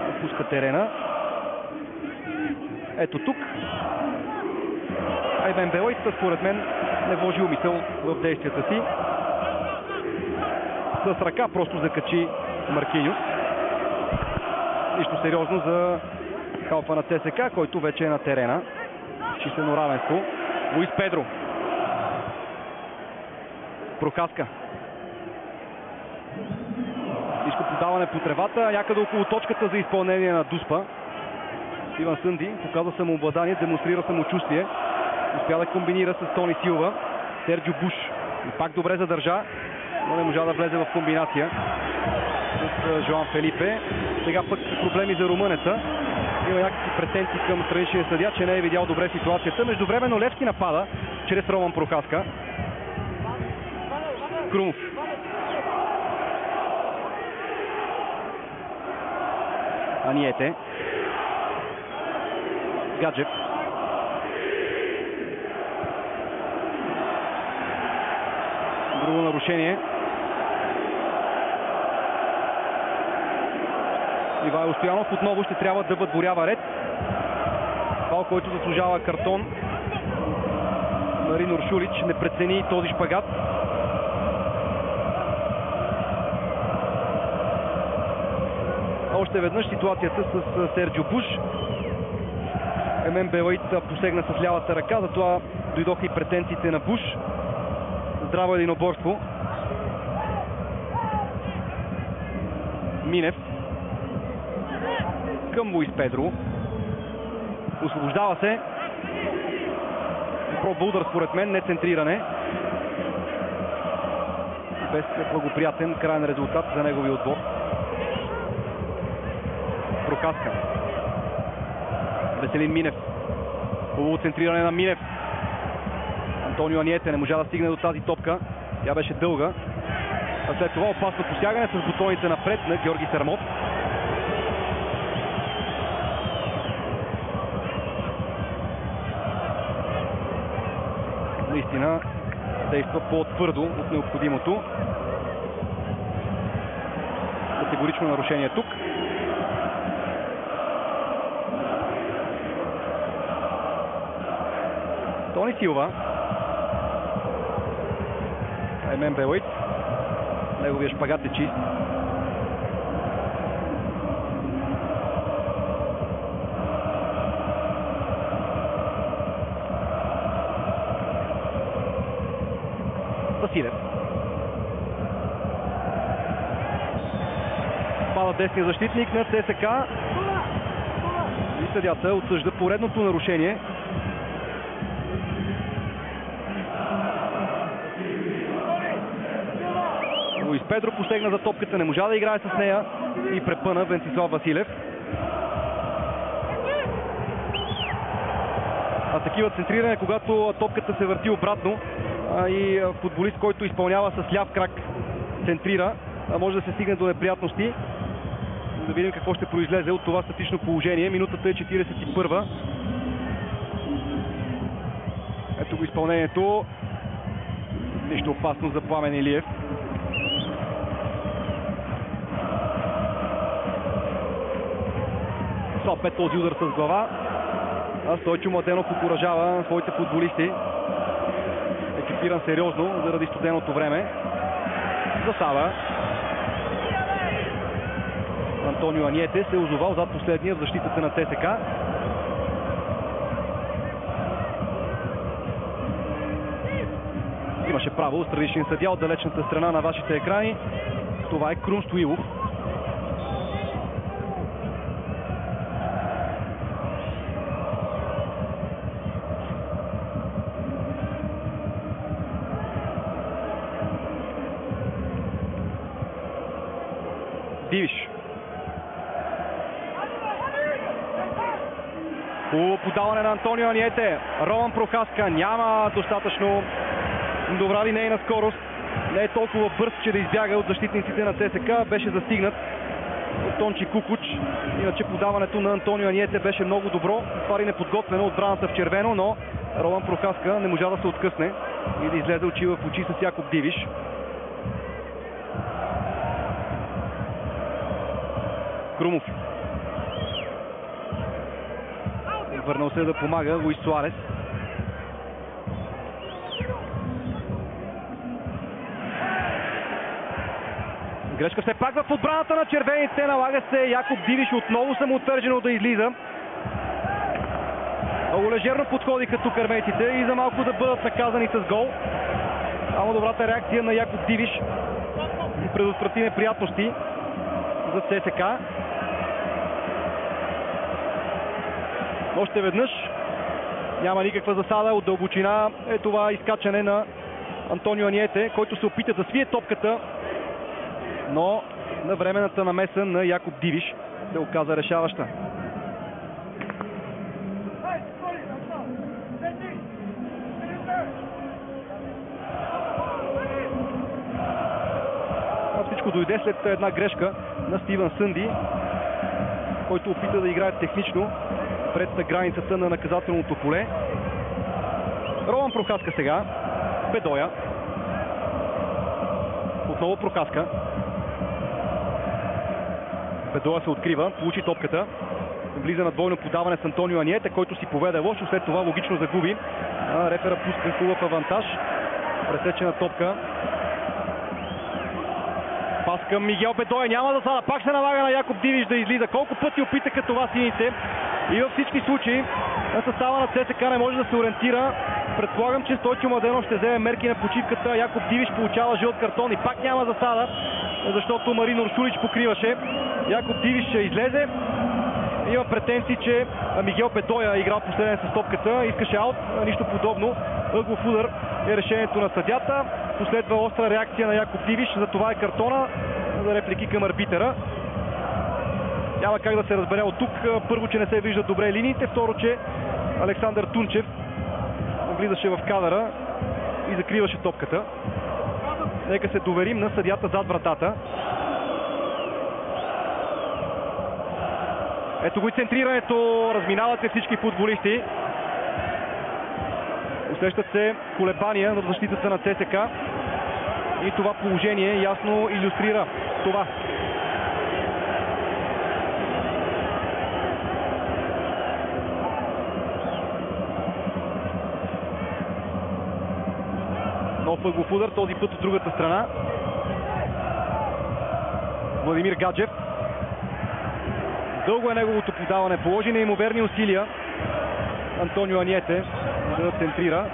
отпуска терена. Ето тук. Айбен Белаид според мен не вложи умисъл в действията си. С ръка просто закачи Маркиньос. Нищо сериозно за халфа на ЦСКА, който вече е на терена. Числено равенство. Луис Педро. Прохаска. Ниско подаване по тревата, някъде около точката за изпълнение на Дуспа. Стивън Сънди показва самообладание, демонстрира самочувствие. Успя да комбинира с Тони Силва. Серджио Буш и пак добре задържа, но не можа да влезе в комбинация с Жоан Фелипе. Сега пък проблеми за румънеца. Има някакви претенции към страничния съдия, че не е видял добре ситуацията. Междувременно Левски напада чрез Роман Прохаска. Крумов. Аниете. Гаджев. Друго нарушение. Ивайло Стоянов отново ще трябва да въдворява ред. Фал, който заслужава картон. Марин Уршулич не прецени този шпагат. Още веднъж ситуацията с Серджио Буш. Емен Белаид посегна с лявата ръка, затова дойдоха и претенциите на Буш. Здраво единоборство. Минев към Луис Педро. Освобождава се. Пробва удар според мен, не центриране. Без благоприятен крайен резултат за неговия отбор. Прохаска. Веселин Минев. Хубаво центриране на Минев. Антонио Аниете не можа да стигне до тази топка. Тя беше дълга. А след това опасно посягане с бутоните напред на Георги Сърмов. Наистина действа по-твърдо от необходимото. Категорично нарушение тук. Тони Силва. Емен Белаид. Неговия шпагат е чист. Василев. Пада десния защитник на ЦСК. И съдията отсъжда поредното нарушение. Луис Педро посегна за топката, не можа да играе с нея и препъна Венцислав Василев. А такива центриране, когато топката се върти обратно и футболист, който изпълнява с ляв крак, центрира, може да се стигне до неприятности. Да видим какво ще произлезе от това статично положение. Минутата е 41. Ето го изпълнението. Нищо опасно за Пламен Илиев. Слаб е този удар с глава. А Стойчо Младенов окуражава своите футболисти. Екипиран сериозно заради студеното време. Засада. Антонио Аниете се озовал зад последния в защитата на ЦСК. Имаше право страничен съдия от далечната страна на вашите екрани. Това е Крум Стоилов. Дивиш. Хубаво подаване на Антонио Аниете. Роман Прохаска няма достатъчно добра линейна скорост. Не е толкова бърз, че да избяга от защитниците на ЦСК. Беше застигнат от Тончи Кукуч. Иначе подаването на Антонио Аниете беше много добро. Това ли неподготвено отбраната в червено, но Роман Прохаска не можа да се откъсне и да излезе очи в очи с Якоб Дивиш. Крумов. Върнал се да помага Луис Суарес. Грешка все пак в отбраната на червените. Налага се Якоб Дивиш отново самоотвържено да излиза. Много лежерно подходиха тук армейците и за малко да бъдат наказани с гол. Само добрата реакция на Якоб Дивиш и предотврати неприятности за ЦСК. Още веднъж няма никаква засада от дълбочина. Е това изкачане на Антонио Аниете, който се опита да свие топката, но на временната намеса на Якоб Дивиш се оказа решаваща. Всичко дойде след една грешка на Стивън Сънди, който опита да играе технично пред границата на наказателното поле. Роман Прохаска сега. Бедоя. Отново Прохаска. Бедоя се открива, получи топката. Влиза на двойно подаване с Антонио Аниете, който си поведе лошо, след това логично загуби. Рефера пуска хубав авантаж. Пресечена топка. Пас към Мигел Бедоя. Няма засада. Пак се налага на Якоб Дивиш да излиза. Колко пъти опитаха това сините. И във всички случаи на състава на ЦСК не може да се ориентира. Предполагам, че Стойчо Младенов ще вземе мерки на почивката. Якоб Дивиш получава жълт картон и пак няма засада, защото Марин Уршулич покриваше. Якоб Дивиш ще излезе. Има претенции, че Мигел Бедоя играл последен с топката. Искаше аут, нищо подобно. Ъглов удар е решението на съдята. Последва остра реакция на Якоб Дивиш. За това е картона за реплики към арбитъра. Няма как да се разбере от тук. Първо, че не се виждат добре линиите. Второ, че Александър Тунчев влизаше в кадъра и закриваше топката. Нека се доверим на съдията зад вратата. Ето го и центрирането. Разминават се всички футболисти. Усещат се колебания в защитата на ЦСК. И това положение ясно илюстрира това. Нов ъглов удар, този път от другата страна. Владимир Гаджев. Дълго е неговото подаване. Положи неимоверни усилия Антонио Аниете да центрира.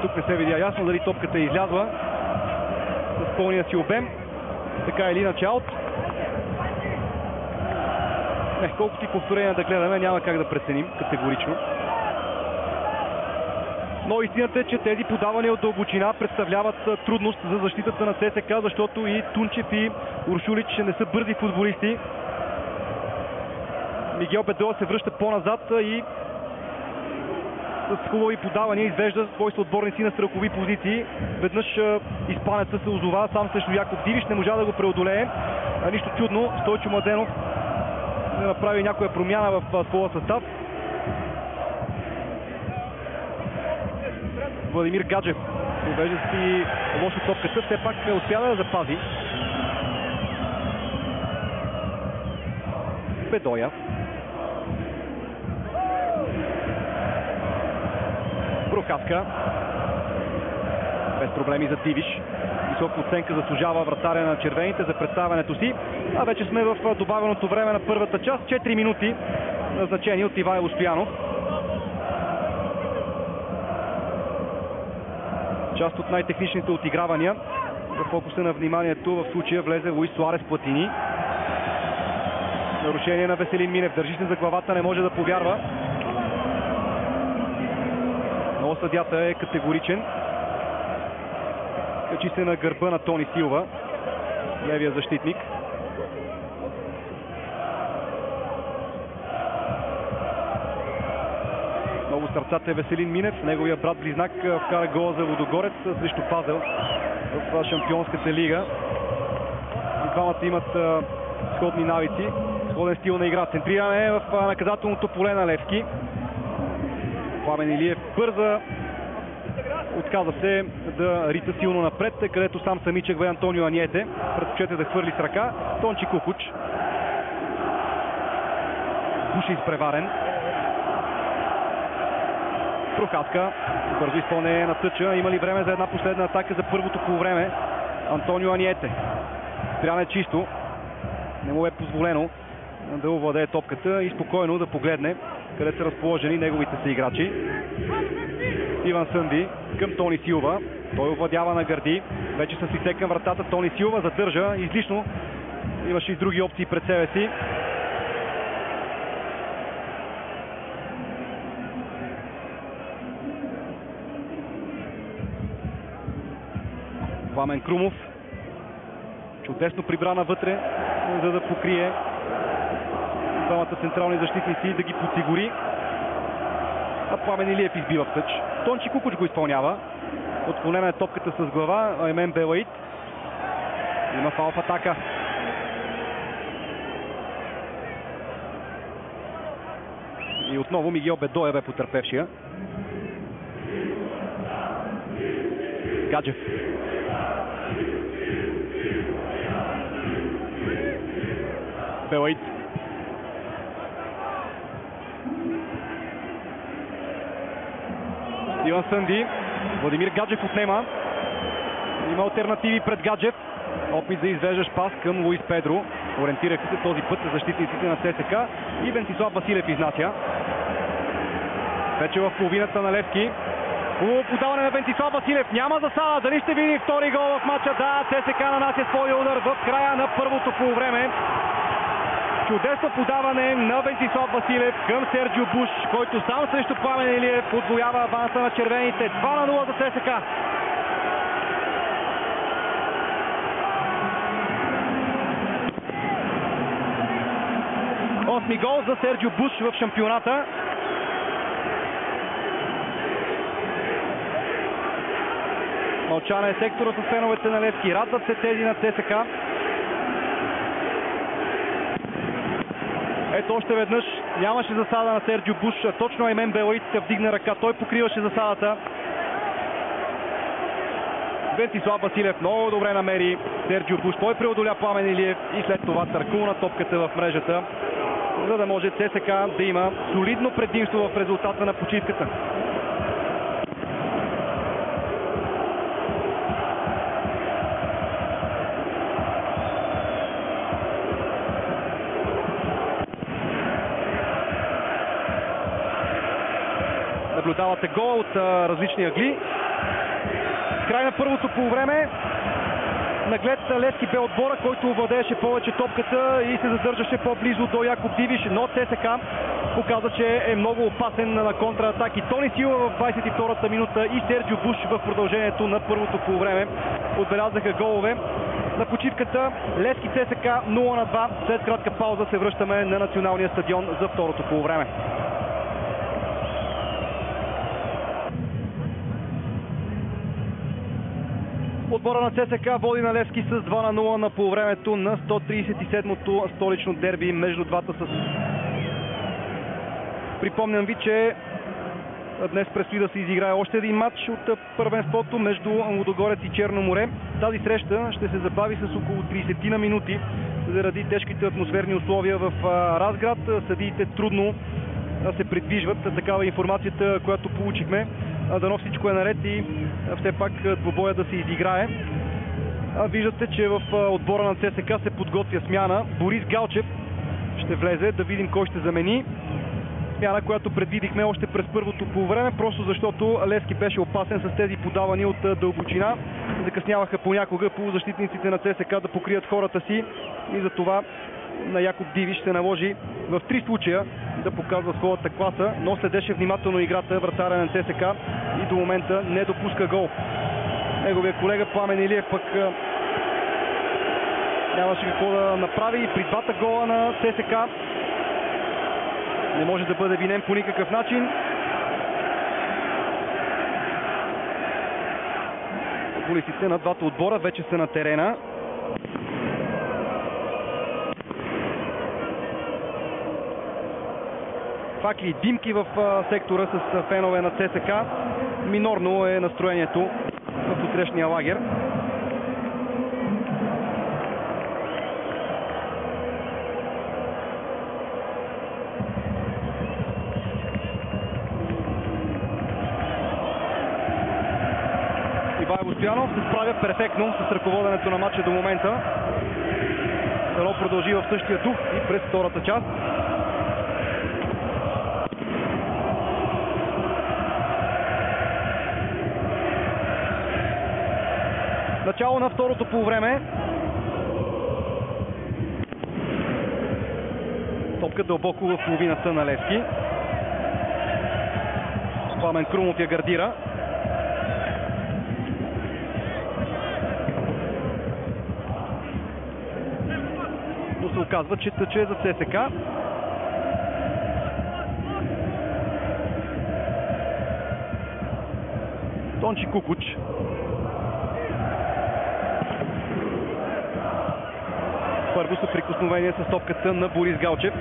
тук не се видя ясно дали топката е излязла с пълния си обем. Така или иначе аут. Колкото и повторения да гледаме, няма как да преценим категорично. Но истината е, че тези подавания от дълбочина представляват трудност за защитата на ЦСКА, защото и Тунчев и Уршулич не са бързи футболисти. Мигел Бедоя се връща по-назад и с хубави подавания извежда свои съотборници на страхови позиции. Веднъж испанецът се озова сам срещу Яков Дивиш, не можа да го преодолее. Нищо чудно, Стойчо Младенов да направи някоя промяна в своя състав. Владимир Гаджев увежда си лошо топката, все пак не успя да запази. Бедоя. Прохаска. Без проблеми за Дивиш. Висока оценка заслужава вратаря на червените за представянето си. А вече сме в добавеното време на първата част. 4 минути назначени от Ивайло Стоянов. Част от най-техничните отигравания. В фокуса на вниманието в случая влезе Луис Суарес Платини. Нарушение на Веселин Минев. Държи се за главата, не може да повярва. Но съдията е категоричен. Качи се на гърба на Тони Силва, левия защитник. Много сърцата е Веселин Минев. Неговия брат-близнак вкара гола за Лудогорец срещу Пазел в Шампионската лига. И двамата имат сходни навици, сходен стил на игра. Центриране в наказателното поле на Левски. Пламен Илиев бърза. Отказа се да рита силно напред, където сам самичък бе Антонио Аниете. Предпочете да хвърли с ръка. Тончи Кукуч. Буши изпреварен. Прохаска. Бързо изпълнение на тъча. Има ли време за една последна атака за първото полувреме? Антонио Аниете. Спряне чисто. Не му е позволено да овладее топката и спокойно да погледне къде са разположени неговите съиграчи. Иван Сънди към Тони Силва. Той овладява на гърди. Вече с лице към вратата Тони Силва задържа излишно. Имаше и други опции пред себе си. Пламен Крумов. Чудесно прибрана вътре, за да покрие двамата централни защитници и да ги подсигури. А Пламен Илиев избива в тъч. Тончи Кукуч го изпълнява. Отклонена е топката с глава. Аймен Белаид. Има фаул в атака. И отново Мигел Бедоя бе потърпевшия. Гаджев. Белаид. Иван Сънди. Владимир Гаджев отнема. Има алтернативи пред Гаджев. Опит за извеждащ пас към Луис Педро. Ориентираха се този път за защитниците на ЦСКА. И Венцислав Василев изнася. Вече в половината на Левски. Хубаво подаване на Венцислав Василев. Няма засада. Дали ще види втори гол в матча? Да, ЦСКА нанася своя удар в края на първото полувреме. Чудесно подаване на Венцислав Василев към Серджио Буш, който сам срещу Пламен Илиев отвоява аванса на червените. 2-0 за ЦСКА. Осми гол за Серджио Буш в шампионата. Мълчана е сектора с феновете на Левски. Радват се тези на ЦСКА. Ето още веднъж нямаше засада на Серджио Буш. Точно Аймен Белаид вдигна ръка. Той покриваше засадата. Венцислав Василев много добре намери Серджио Буш. Той преодоля Пламен Илиев и след това търкулна топката в мрежата, за да може ЦСКА да има солидно предимство в резултата на почивката. Наблюдавате гола от различни ъгли. Край на първото полувреме. Наглед Левски бе отбора, който владееше повече топката и се задържаше по-близо до Якоб Дивиш, но ЦСК показа, че е много опасен на контратаки. Тони Сила в 22-та минута и Серджио Буш в продължението на първото полувреме отбелязаха голове. На почивката Левски ЦСК 0-2. След кратка пауза се връщаме на националния стадион за второто полувреме. Отбора на ЦСК води на Левски с 2-0 на полувремето на 137-то столично дерби между двата със. Припомням ви, че днес предстои да се изиграе още един матч от първенството между Лудогорец и Черно море. Тази среща ще се забави с около 30 на минути заради тежките атмосферни условия в Разград. Съдиите трудно се придвижват. Такава е информацията, която получихме. Дано всичко е наред и все пак двубоя да се изиграе. Виждате, че в отбора на ЦСК се подготвя смяна. Борис Галчев ще влезе, да видим кой ще замени. Смяна, която предвидихме още през първото полувреме, просто защото Левски беше опасен с тези подавания от дълбочина. Закъсняваха понякога полузащитниците на ЦСК да покрият хората си и за това на Якоб Дивиш се наложи в 3 случая да показва своята класа, но следеше внимателно играта вратаря на ЦСК и до момента не допуска гол. Неговия колега Пламен Илиев пък нямаше какво да направи и при двата гола на ЦСК не може да бъде винен по никакъв начин. Футболистите на двата отбора вече са на терена. Факли и димки в сектора с фенове на ЦСК. Минорно е настроението в утрешния лагер. Ивайло Стоянов се справя перфектно с ръководенето на матча до момента. Дано продължи в същия дух и през втората част. Начало на второто полувреме. Топка дълбоко в половината на Левски. Пламен Крумов я гардира. Но се оказва, че тъче за ЦСК. Тончи Кукуч. Първо съприкосновение с топката на Борис Галчев.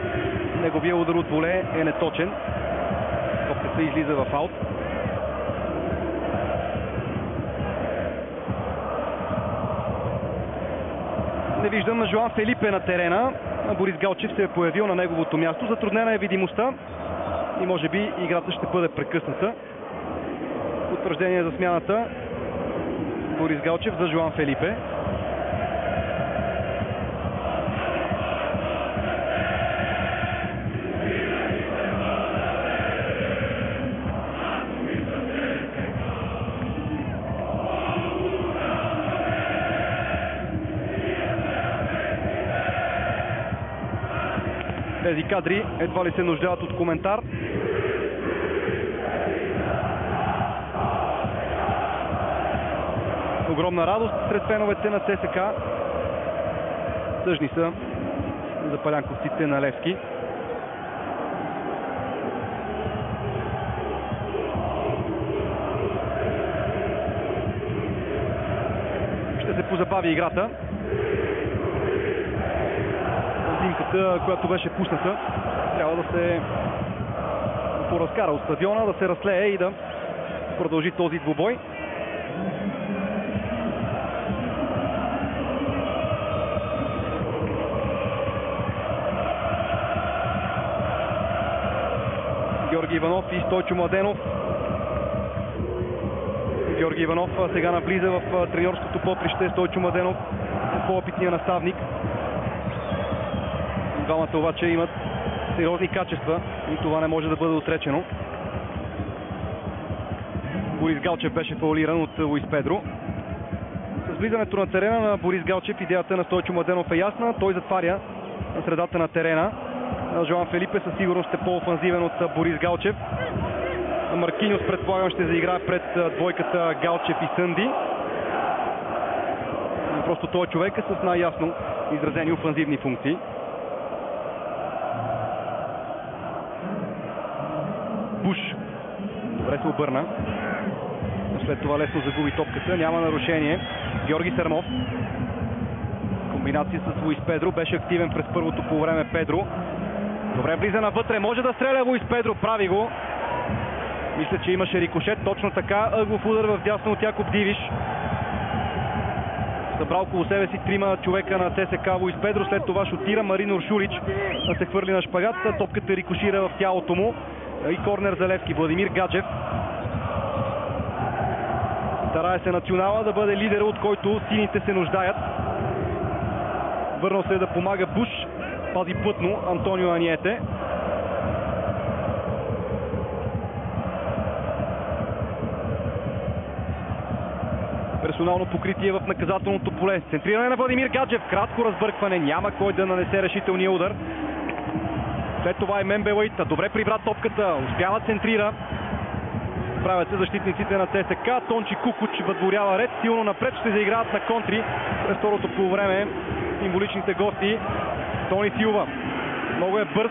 Неговия удар от воле е неточен. Топката излиза в аут. Не виждам Жуан Фелипе на терена. Борис Галчев се е появил на неговото място. Затруднена е видимостта и може би играта ще бъде прекъсната. Потвърждение за смяната. Борис Галчев за Жуан Фелипе. Тези кадри едва ли се нуждаят от коментар. Огромна радост сред феновете на ЦСК. Тъжни са за палянковците на Левски. Ще се позабави играта. Зимката, която беше пусната, трябва да се поразкара от стадиона, да се разлее и да продължи този двубой. Георги Иванов и Стойчо Младенов. Георги Иванов сега навлиза в треньорското поприще. Стойчо Младенов е по-опитният наставник. Двамата обаче имат сериозни качества и това не може да бъде отречено. Борис Галчев беше фаулиран от Луис Педро. С влизането на терена на Борис Галчев идеята на Стойчо Младенов е ясна. Той затваря на средата на терена. Жоан Фелипе със сигурност е по-офанзивен от Борис Галчев. Маркиньос, предполагам, ще заиграе пред двойката Галчев и Сънди. Просто той човек е с най-ясно изразени офанзивни функции. Буш добре се обърна. След това лесно загуби топката. Няма нарушение. Георги Сърмов. Комбинация с Луис Педро. Беше активен през първото полувреме Педро. Добре влиза навътре. Може да стреля Луис Педро. Прави го. Мисля, че имаше рикошет. Точно така. Ъглов удар в дясно от Якоб Дивиш. Събрал около себе си трима човека на ЦСКА Луис Педро. След това шутира Марин Уршулич. Да се хвърли на шпагат. Топката рикошира в тялото му. И корнер за Левски. Владимир Гаджев. Старае се Национала да бъде лидера, от който сините се нуждаят. Върнал се да помага Буш. Пази плътно Антонио Аниете. Персонално покритие в наказателното поле. Центриране на Владимир Гаджев. Кратко разбъркване. Няма кой да нанесе решителния удар. След това и Мембелаита. Добре прибра топката. Успява центрира. Правят се защитниците на ЦСКА. Тончи Кукуч въдворява ред. Силно напред ще заиграват на контри. През второто полувреме символичните гости. Тони Силва. Много е бърз.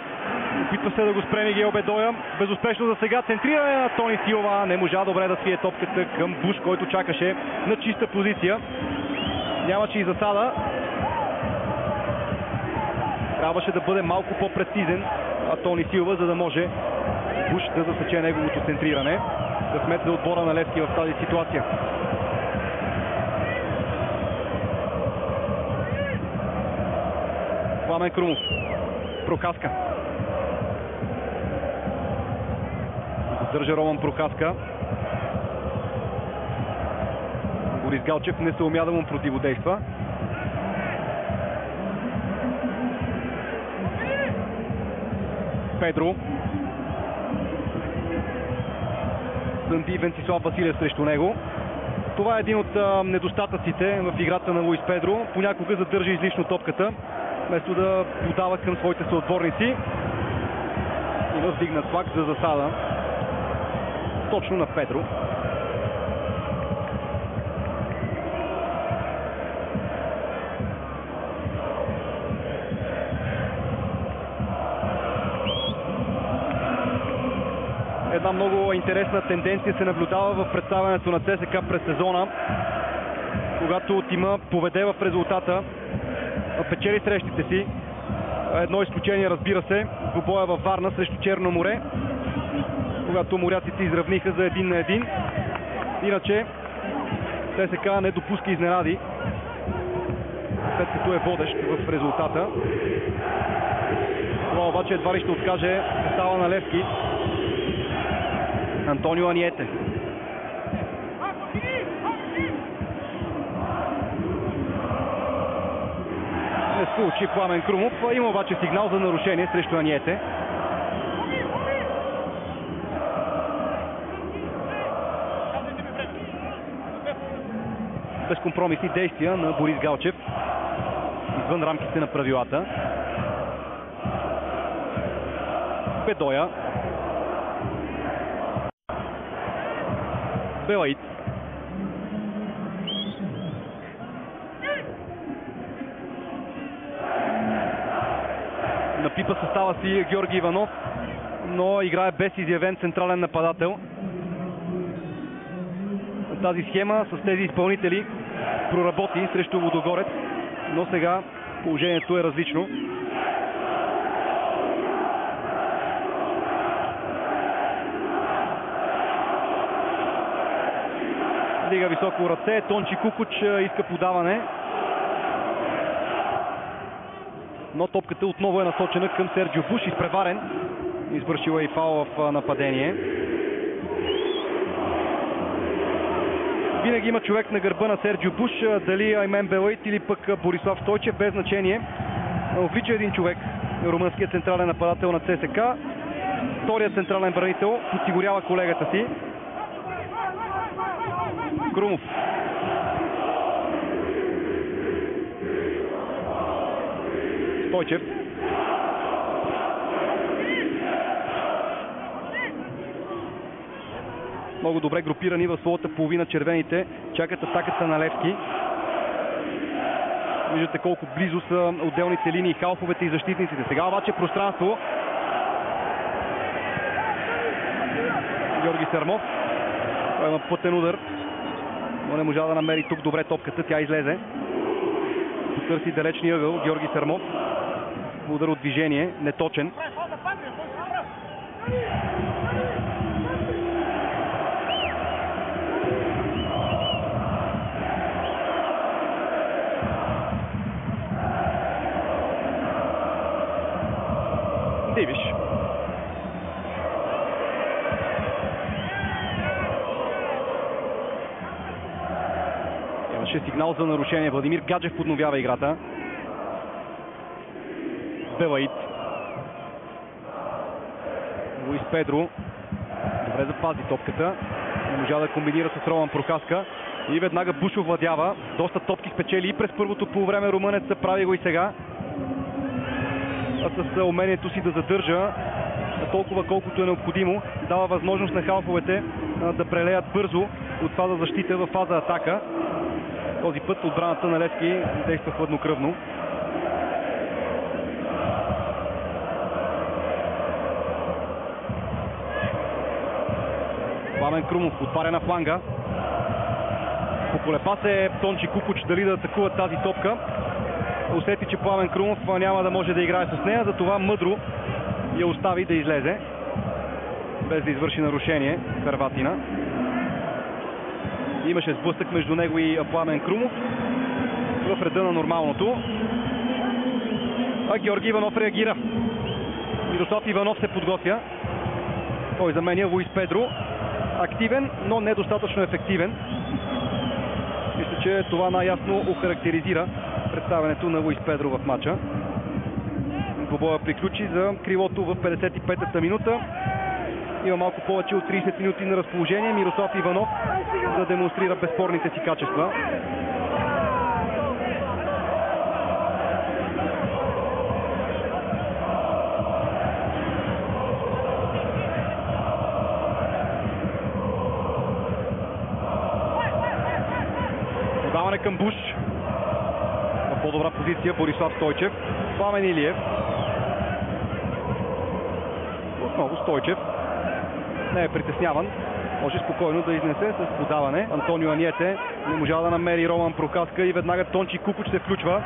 Опитва се да го спре Мигел Бедоя. Безуспешно за сега. Центриране на Тони Силва. Не можа добре да свие топката към Буш, който чакаше на чиста позиция. Нямаше и засада. Трябваше да бъде малко по-прецизен Тони Силва, за да може Буш да засече неговото центриране. Късмет за отбора на Левски в тази ситуация. Пламен Крумов. Прокаска. Задържа Роман Прокаска. Борис Галчев не се умя да му противодейства. Педро. Сънди и Венцислав Василев срещу него. Това е един от недостатъците в играта на Луис Педро. Понякога задържа излишно топката, вместо да подава към своите съотборници. И вдигнат флаг за засада. Точно на Педро. Една много интересна тенденция се наблюдава в представянето на ЦСКА през сезона. Когато тима поведе в резултата, печели срещите си. Едно изключение, разбира се, двубоя във Варна срещу Черно море, когато моряците изравниха за 1-1. Иначе ЦСКА не допуска изненади, след като е водещ в резултата. Това обаче едва ли ще откаже състава на Левски. Антонио Аниете. Не случи Пламен Крумов. Има обаче сигнал за нарушение срещу Аниете. Безкомпромисни действия на Борис Галчев. Извън рамките на правилата. Бедоя. Белаид. Напипа състава си Георги Иванов, но играе без изявен централен нападател. Тази схема с тези изпълнители проработи срещу Лудогорец, но сега положението е различно. Дига високо ръце, Тончи Кукуч иска подаване. Но топката отново е насочена към Серджио Буш, изпреварен. Извършила и фаул в нападение. Винаги има човек на гърба на Серджио Буш, дали Аймен Белаид или пък Борислав Стойчев, без значение. Отлича един човек, румънският централен нападател на ЦСКА. Вторият централен бранител подсигурява колегата си. Крумов. Стойчев. Много добре групирани в своята половина червените. Чакат атаката на Левски. Виждате колко близо са отделните линии, халфовете и защитниците. Сега обаче пространство. Георги Сърмов. Той има пътен удар, но не можа да намери тук добре топката. Тя излезе. Потърси далечния ъгъл. Георги Сърмов. Удар от движение. Неточен. Дивиш. Имаше сигнал за нарушение. Владимир Гаджев подновява играта. Белаид. Луис Педро. Добре запази топката. Не можа да комбинира с Роман Прокаска. И веднага Буш овладява. Доста топки спечели и през първото полувреме румънеца. Прави го и сега. С умението си да задържа толкова колкото е необходимо. Дава възможност на халфовете да прелеят бързо от фаза защита в фаза атака. Този път отбраната на Левски действа хладнокръвно. Пламен Крумов отваря на фланга. Поколепа се Тончи Кукуч дали да атакува тази топка. Усети, че Пламен Крумов няма да може да играе с нея, затова мъдро я остави да излезе, без да извърши нарушение хърватина. Имаше сблъсък между него и Пламен Крумов в реда на нормалното. А Георги Иванов реагира. Мирослав Иванов се подготвя. Той заменя Луис Педро. Активен, но недостатъчно ефективен. Мисля, че това най-ясно охарактеризира представянето на Луис Педро в матча. Двобоя приключи за крилото в 55-та минута. Има малко повече от 30 минути на разположение. Мирослав Иванов да демонстрира безспорните си качества. Подаване към Буш. В по-добра позиция Борислав Стойчев. Пламен Илиев. Отново Стойчев. Не е притесняван. Може спокойно да изнесе с подаване. Антонио Аниете не можа да намери Роман Прокаска и веднага Тончи Кукуч се включва.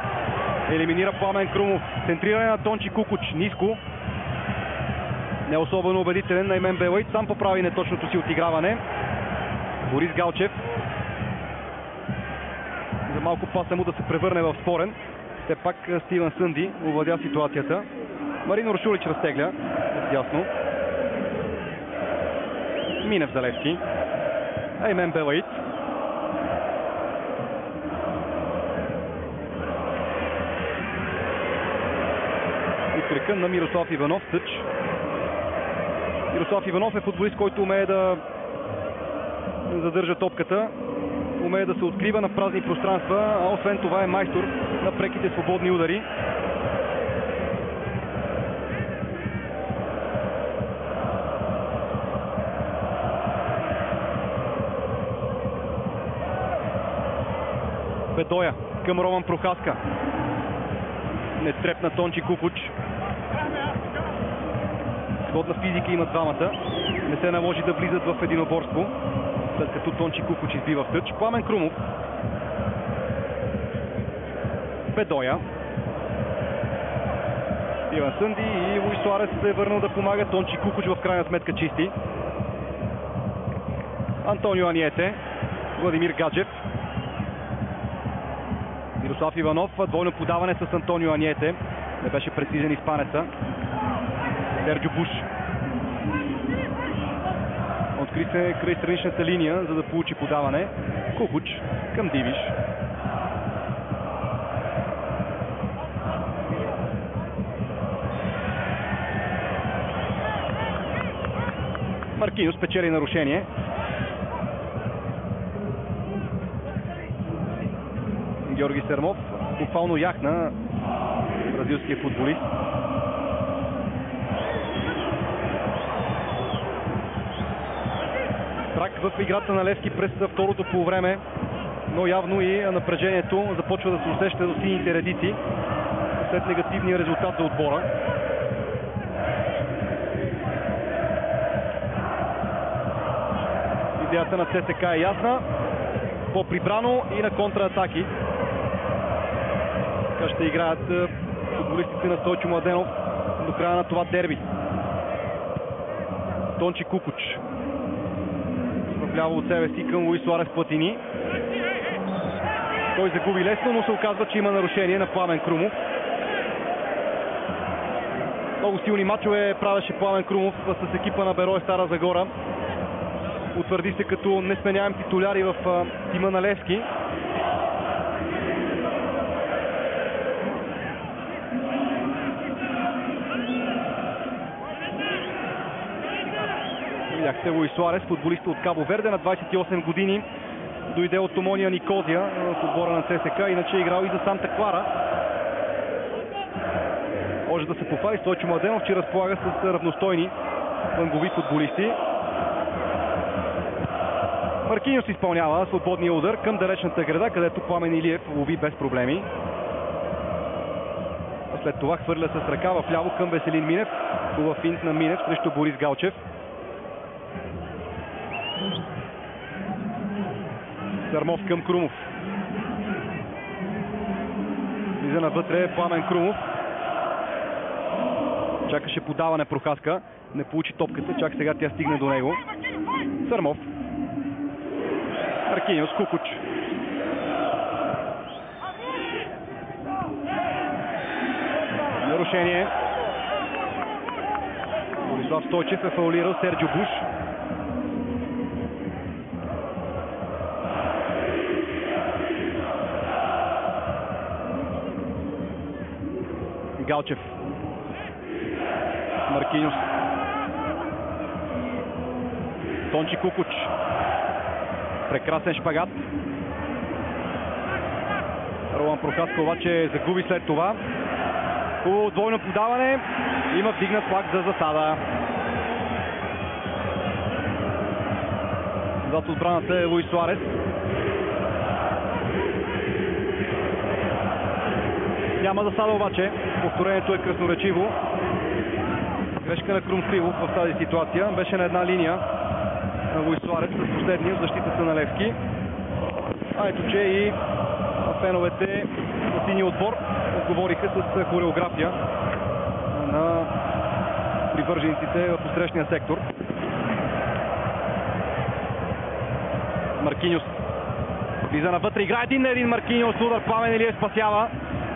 Елиминира Пламен Крумов. Центриране на Тончи Кукуч. Ниско. Не особено убедителен на Емен Белаид. Сам поправи неточното си отиграване. Борис Галчев. За малко паса му да се превърне в спорен. Все пак Стивен Сънди овладя ситуацията. Марино Рушулич разтегля. Ясно. Минев за Левски. Емен Белаид. Изтрека на Мирослав Иванов. Тъч. Мирослав Иванов е футболист, който умее да задържа топката. Умее да се открива на празни пространства, а освен това е майстор на преките свободни удари. Бедоя към Роман Прохаска. Не трепна Тончи Кукуч. Сходна физика имат двамата. Не се наложи да влизат в единоборство, след като Тончи Кукуч избива в тъч. Пламен Крумов. Бедоя. Стивен Сънди и Луис Суарес се е върнал да помага. Тончи Кукуч в крайна сметка чисти. Антонио Аниете. Владимир Гаджев. Мирослав Иванов. Двойно подаване с Антонио Аниете. Не беше прецизен испанеца. Серджо Буш. Откри се край страничната линия, за да получи подаване. Кукуч към Дивиш. Маркиньос печели нарушение. Георги Сърмов буквално яхна бразилския футболист. Трак в играта на Левски през второто полувреме, но явно и напрежението започва да се усеща до сините редици след негативния резултат за отбора. Идеята на ЦСКА е ясна. По-прибрано и на контратаки. Така ще играят футболистите на Стойчо Младенов до края на това дерби. Тончи Кукуч вляво от себе си към Луис Суарес Платини. Той загуби лесно, но се оказва, че има нарушение на Пламен Крумов. Много силни мачове правеше Пламен Крумов с екипа на Берое Стара Загора. Утвърди се като несменяем титуляри в тима на Левски. Видяхте Луис Суарес, футболиста от Кабо Верде, на 28 години. Дойде от Омония Никозия в отбора на ЦСКА, иначе е играл и за Санта Клара. Може да се похвали Стойчо Младенов, че разполага с равностойни флангови футболисти. Маркиньос изпълнява свободния удар към далечната града, където Пламен Илиев лови без проблеми. След това хвърля с ръка в ляво към Веселин Минев. Хубав финт на Минев срещу Борис Галчев. Сърмов към Крумов. Влиза навътре Пламен Крумов. Чакаше подаване Прохаска. Не получи топката, чак сега тя стигне до него. Сърмов. Маркиньос, Кукуч. Нарушение. Борислав Стойчев е фаулирал Серджо Буш. Галчев. Маркиньос. Тончи Кукуч. Прекрасен шпагат. Роман Прохаска обаче загуби след това. Хубаво двойно подаване. Има вдигнат флаг за засада. Зад отбраната е Луис Суарес. Няма засада обаче. Повторението е красноречиво. Грешка на Крум Кривов в тази ситуация. Беше на една линия на Луис Суарес с последния в защитата на Левски. А ето, че и феновете на синия отбор отговориха с хореография на привържениците в посрещния сектор. Маркиньос влиза навътре, играе един на един Маркиньос, удар Пламен Илиев спасява.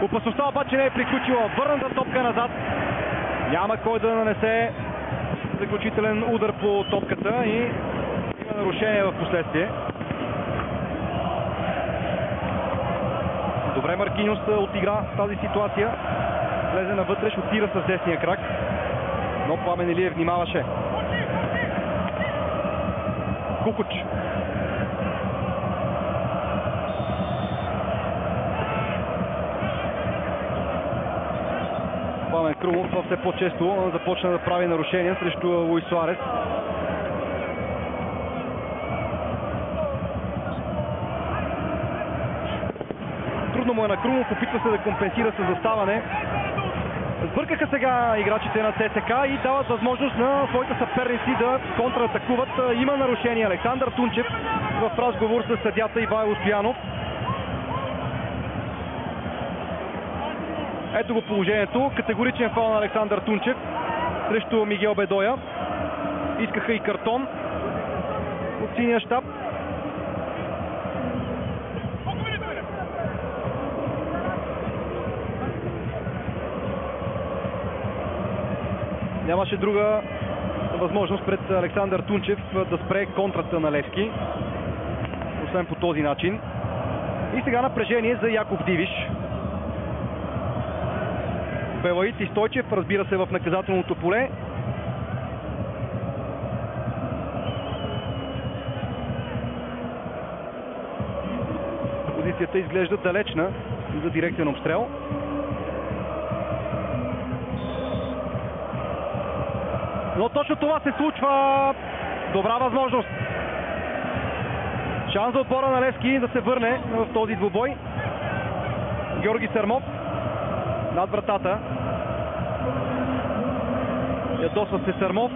Опасността обаче не е приключила. Върната топка назад. Няма кой да нанесе заключителен удар по топката и има нарушение в последствие. Добре Маркиньос отигра тази ситуация. Влезе навътре, шутира с десния крак. Но Пламен Илиев внимаваше. Кукуч. Пламен Крумов все по-често започна да прави нарушения срещу Луис Суарес. Трудно му е на Крумов, опитва се да компенсира с заставане. Сбъркаха сега играчите на ЦСКА и дават възможност на своите съперници да контратакуват. Има нарушение. Александър Тунчев в разговор с съдията Ивайло Стоянов. Ето го положението. Категоричен фаул на Александър Тунчев срещу Мигел Бедоя. Искаха и картон от синия щаб. Нямаше друга възможност пред Александър Тунчев да спре контрата на Левски, освен по този начин. И сега напрежение за Яков Дивиш. Белаит и Стойчев, разбира се, в наказателното поле. Позицията изглежда далечна за директен обстрел. Но точно това се случва. Добра възможност. Шанс за отбора на Левски да се върне в този двубой. Георги Сърмов над вратата. Ядосва се Сърмов.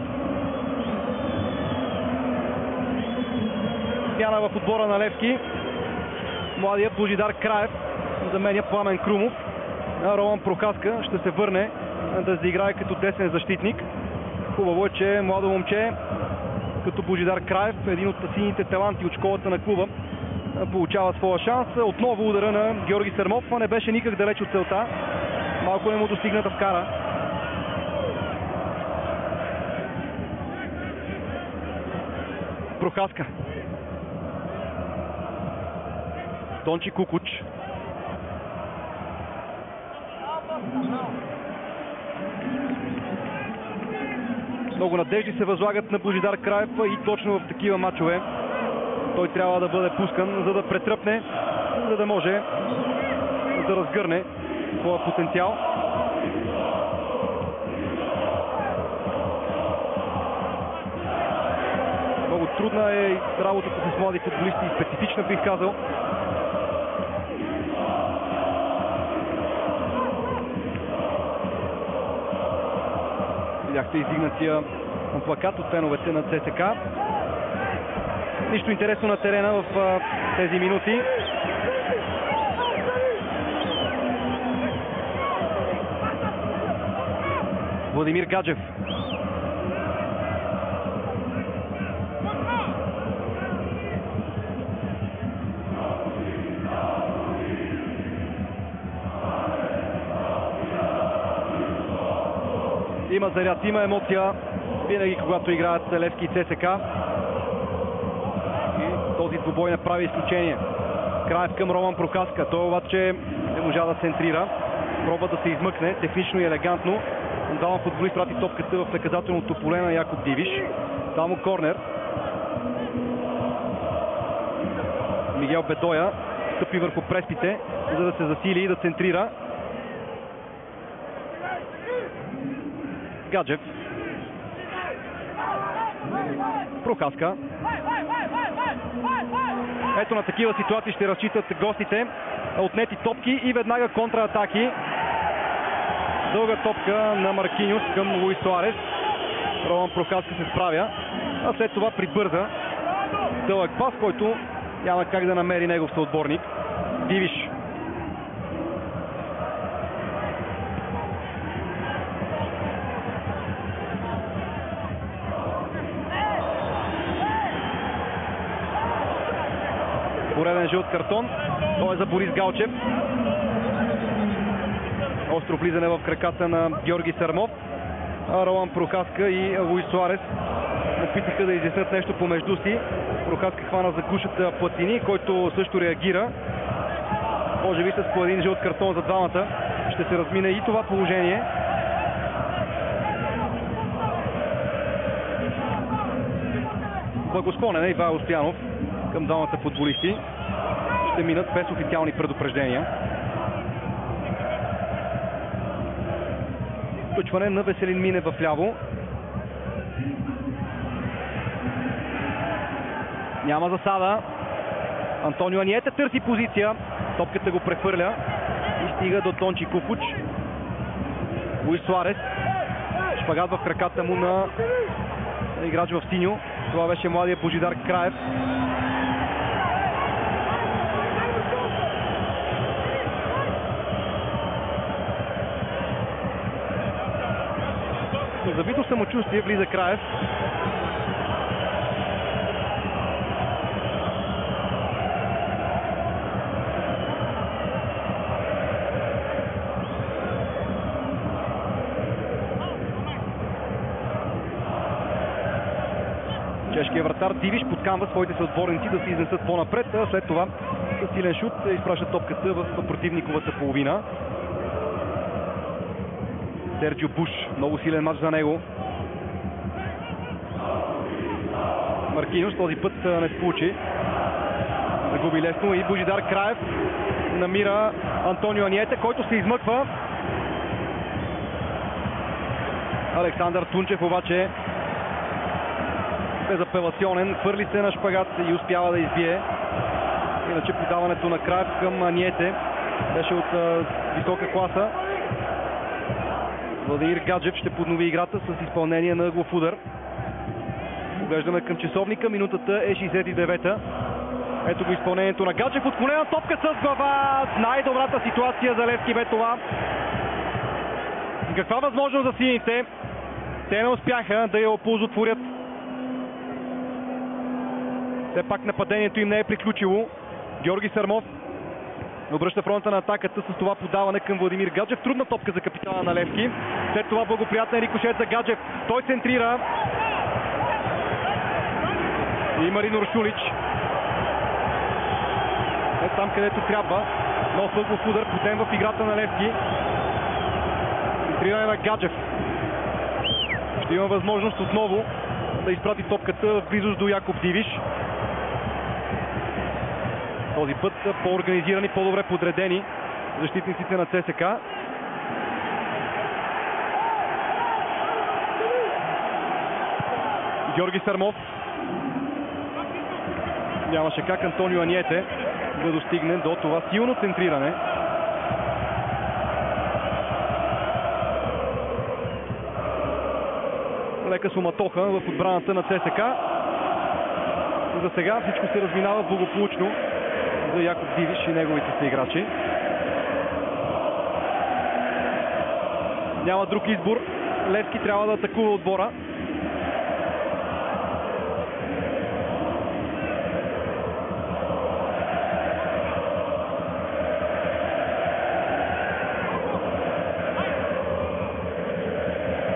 Смяна в отбора на Левски. Младият Божидар Краев заменя Пламен Крумов. Роман Прокаска ще се върне да заиграе като десен защитник. Хубаво е, че младо момче като Божидар Краев, един от сините таланти от школата на клуба, получава своя шанс. Отново удара на Георги Сърмов, а не беше никак далеч от целта. Малко не му достигна да вкара. Прохаска. Тончи Кукуч. Много надежди се възлагат на Божидар Краев и точно в такива мачове той трябва да бъде пускан, за да претръпне, за да може да разгърне своя потенциал. Много трудна е работата с млади футболисти и специфична, бих казал. Видяхте издигнатия плакат от феновете на ЦСК. Нищо интересно на терена в тези минути. Владимир Гаджев. Има заряд, има емоция винаги, когато играят Левски и ЦСК. И този двубой направи изключение. Краев към Роман Прокаска. Той обаче не можа да центрира. Пробва да се измъкне технично и елегантно. Двама футболист прати топката в наказателното поле на Якоб Дивиш. Само корнер. Мигел Бедоя стъпи върху преспите, за да се засили и да центрира. Гаджев. Прокаска. Ето на такива ситуации ще разчитат гостите. Отнети топки и веднага контратаки. Дълга топка на Маркиньос към Луис Суарес. Роман Прокаска се справя, а след това прибърза дълъг пас, който няма как да намери негов съотборник. Дивиш. Пореден жълт картон. Той е за Борис Галчев. Остро влизане в краката на Георги Сърмов. Роман Прокаска и Луис Суарес опитаха да изяснят нещо помежду си. Прокаска хвана за гушата Платини, който също реагира. Може би с по един жълт картон за двамата ще се размине и това положение. Благосклонен е Ивайло Стоянов към двамата футболисти. Ще минат без официални предупреждения. Включване на Веселин Минев в ляво. Няма засада. Антонио Аниете търси позиция. Топката го прехвърля и стига до Тончи Кукуч. Луис Суарес. Шпагат в краката му на играч в синьо. Това беше младия Божидар Краев. За видно самочувствие влиза Краев. Чешкият вратар Дивиш подкамва своите съотборници да се изнесат по-напред, а след това с силен шут изпраща топката в противниковата половина. Серджио Буш, много силен матч за него. Маркиньос този път не се получи. Загуби лесно и Божидар Краев намира Антонио Аниете, който се измъква. Александър Тунчев обаче безапелационен, хвърли се на шпагат и успява да избие. Иначе подаването на Краев към Аниете беше от висока класа. Владимир Гаджев ще поднови играта с изпълнение на ъглов удар. Поглеждаме към часовника, минутата е 69-та. Ето го изпълнението на Гаджев, отклонена топка с глава. Най-добрата ситуация за Левски бе това. Каква възможност за сините? Те не успяха да я оползотворят. Все пак нападението им не е приключило. Георги Сърмов обръща фронта на атаката с това подаване към Владимир Гаджев. Трудна топка за капитана на Левски. След това благоприятен рикошет за Гаджев. Той центрира. И Марин Уршулич. Там където трябва. Нов ъглов удар, потен в играта на Левски. Центриране на Гаджев. Ще има възможност отново да изпрати топката в близост до Якоб Дивиш. Този път по-организирани, по-добре подредени защитниците на ЦСК. Георги Сърмов. Нямаше как Антонио Аниете да достигне до това силно центриране. Лека суматоха в отбраната на ЦСК. За сега всичко се разминава благополучно за Якоб Дивиш и неговите съиграчи. Няма друг избор. Левски трябва да атакува отбора.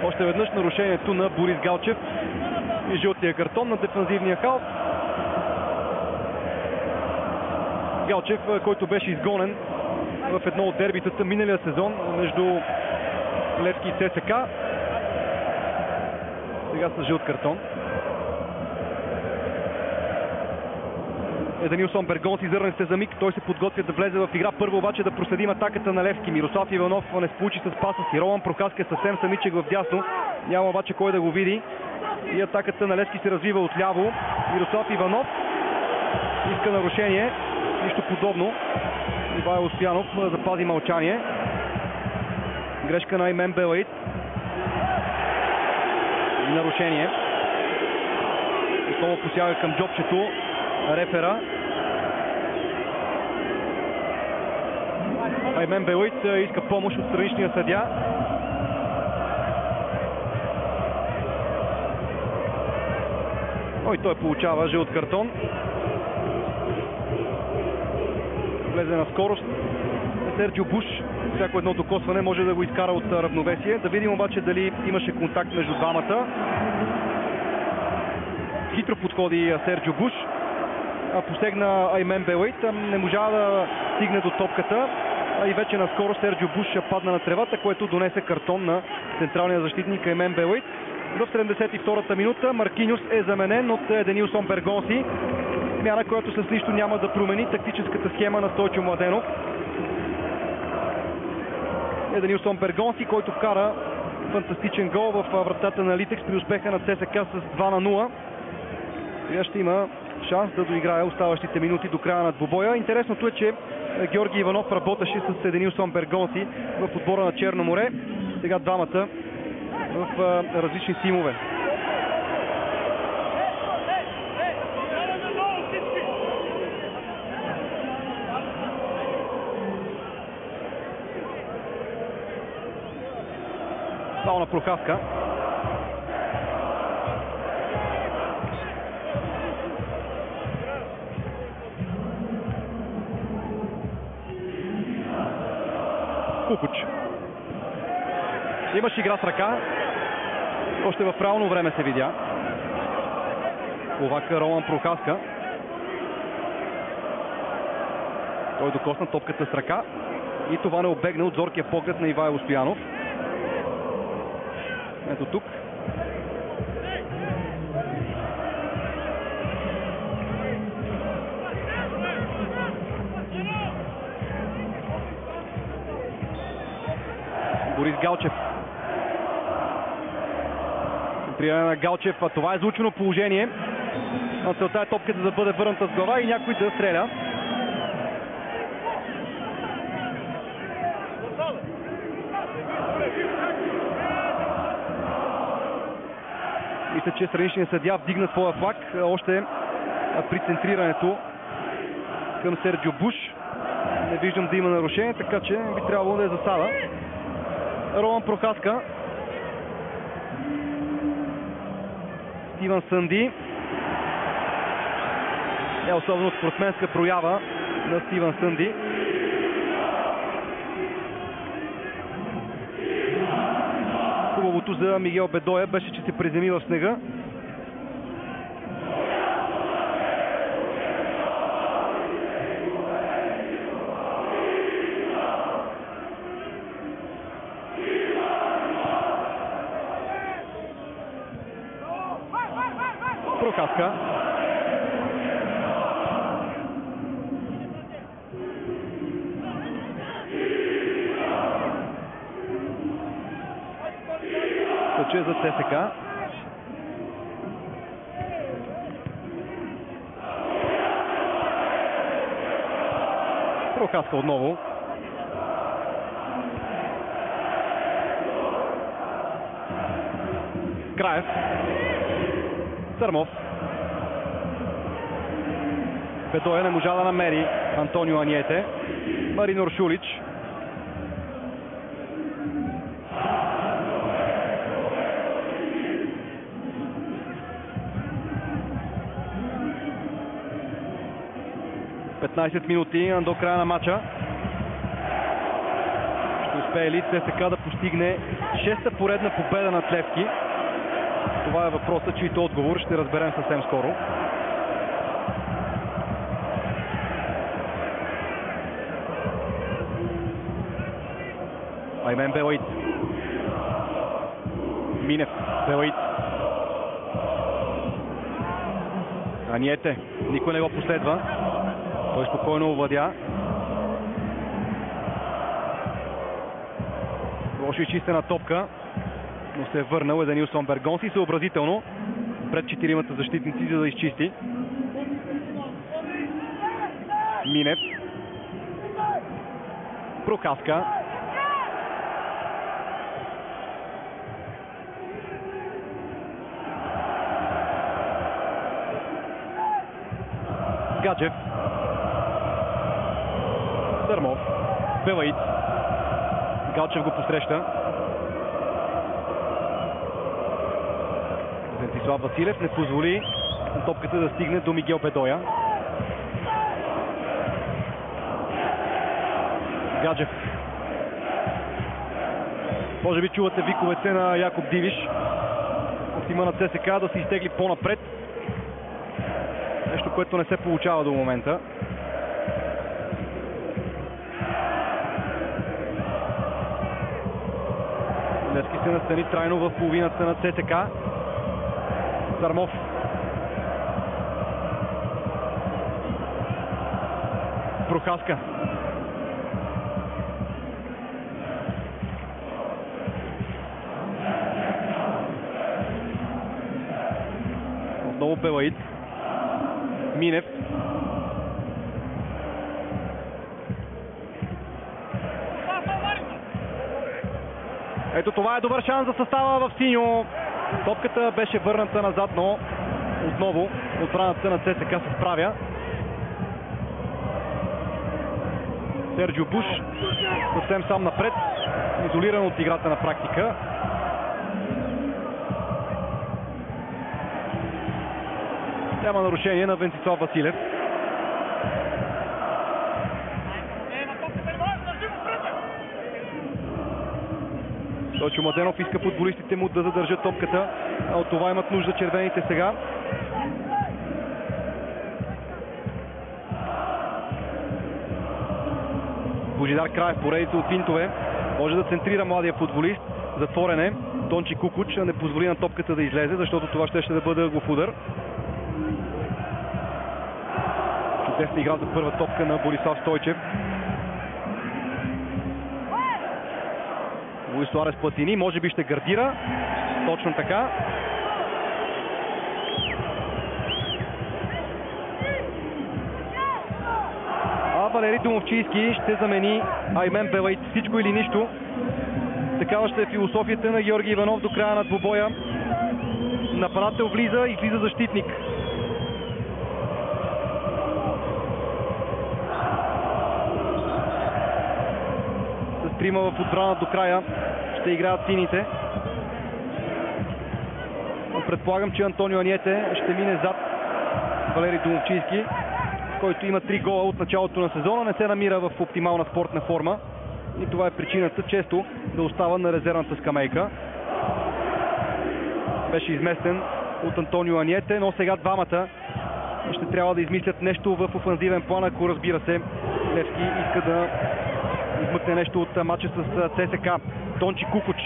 Още веднъж нарушението на Борис Галчев и жълтия картон на дефанзивния халф. Галчев, който беше изгонен в едно от дербитата миналия сезон между Левски и ЦСК. Сега с жълт картон. Данилсон Бергонци изърне се за миг. Той се подготвя да влезе в игра. Първо обаче да проследим атаката на Левски. Мирослав Иванов не сполучи с паса си. Роман Прокаска е съвсем самичък в дясно. Няма обаче кой да го види. И атаката на Левски се развива отляво. Мирослав Иванов иска нарушение. Нищо подобно. Ивайло Стоянов запази мълчание. Грешка на Аймен Белаид. И нарушение. Отново посяга към джобчето рефера. Аймен Белаид иска помощ от страничния съдия. Ой, той получава жълт картон. Влезе на скорост. Серджио Буш. Всяко едно докосване може да го изкара от равновесие. Да видим обаче дали имаше контакт между двамата. Хитро подходи Серджио Буш. Посегна Аймен Белаид. Не можа да стигне до топката. И вече наскоро Серджио Буш падна на тревата, което донесе картон на централния защитник Аймен Белаид. В 72-та минута Маркиньос е заменен от Денилсон Бергонци. Смяна, която с нищо няма да промени тактическата схема на Стойчо Младенов. Денилсон Бергонци, който вкара фантастичен гол в вратата на Литекс при успеха на ЦСК с 2-0. Сега ще има шанс да доиграе оставащите минути до края на двубоя. Интересното е, че Георги Иванов работеше с Денилсон Бергонци в отбора на Черно море. Сега двамата в различни тимове. Фаул на Прохаска. Кукуч. Имаш игра с ръка. Още в правилно време се видя. Словака Роман Прохаска. Той докосна топката с ръка. И това не обегна от зоркия поглед на Ивайло Стоянов. Ето тук. Борис Галчев. Центриране на Галчев, а това е заучено положение. На целта е топката да бъде върната с глава и някой да стреля. Мисля, че страничният съдия вдигна своя флаг още при центрирането към Серджио Буш. Не виждам да има нарушение, така че би трябвало да е засада. Роман Прохаска. Стивън Сънди. Е особено спортсменска проява на Стивън Сънди. Хубавото за Мигел Бедоя беше, че се приземи в снега. Прохаска. Съче за ЦСК. Прохаска отново. Краев. Сърмов. Бедоя не можа да намери Антонио Аниете. Маринор Шулич. ...15 минути до края на матча. Ще успее ли ЦСКА да постигне 6-та поредна победа над Левски? Това е въпросът, чийто отговор ще разберем съвсем скоро. Аймен Белаид. Минев. Белаид. Аниете. Никой не го последва. Той спокойно овладя. Лошо изчистена топка, но се е върнал Еданилсон Бергонси съобразително пред четиримата защитници, за да изчисти. Минев. Прохаска. Гаджев. Сърмов. Белаид. Галчев го посреща. Вентислав Василев не позволи топката да стигне до Мигел Бедоя. Гаджев. Може би чувате виковете на Якоб Дивиш. От има на ЦСКА да се изтегли по-напред. Нещо, което не се получава до момента. Левски се настани трайно в половината на ЦСКА. Сърмов. Прохаска. Отново Белаид. Минев. Ето това е добър шанс за състава в синьо. Топката беше върната назад, но отново отбраната на ЦСКА се справя. Серджио Буш съвсем сам напред, изолиран от играта на практика. Няма нарушение на Венцислав Василев. Тойчо Младенов иска футболистите му да задържат топката, а от това имат нужда червените сега. Божидар Краев, поредица от финтове. Може да центрира младия футболист. Затворен е. Тончи Кукуч не позволи на топката да излезе, защото това ще да бъде ъглов удар. Чудесна игра за първа топка на Борислав Стойчев. Луис Суарес Платини, може би ще гардира. Точно така. А Валери Домовчийски ще замени Аймен Белайт. Всичко или нищо. Такава ще е философията на Георги Иванов до края на двубоя. Нападател влиза, излиза защитник. С трима в отбрана до края ще играят сините. Предполагам, че Антонио Аниете ще мине зад Валери Домовчийски, който има 3 гола от началото на сезона, не се намира в оптимална спортна форма и това е причината често да остава на резервната скамейка. Беше изместен от Антонио Аниете, но сега двамата ще трябва да измислят нещо в офанзивен план, ако разбира се Левски иска да измъкне нещо от матча с ЦСКА. Тончи Кукуч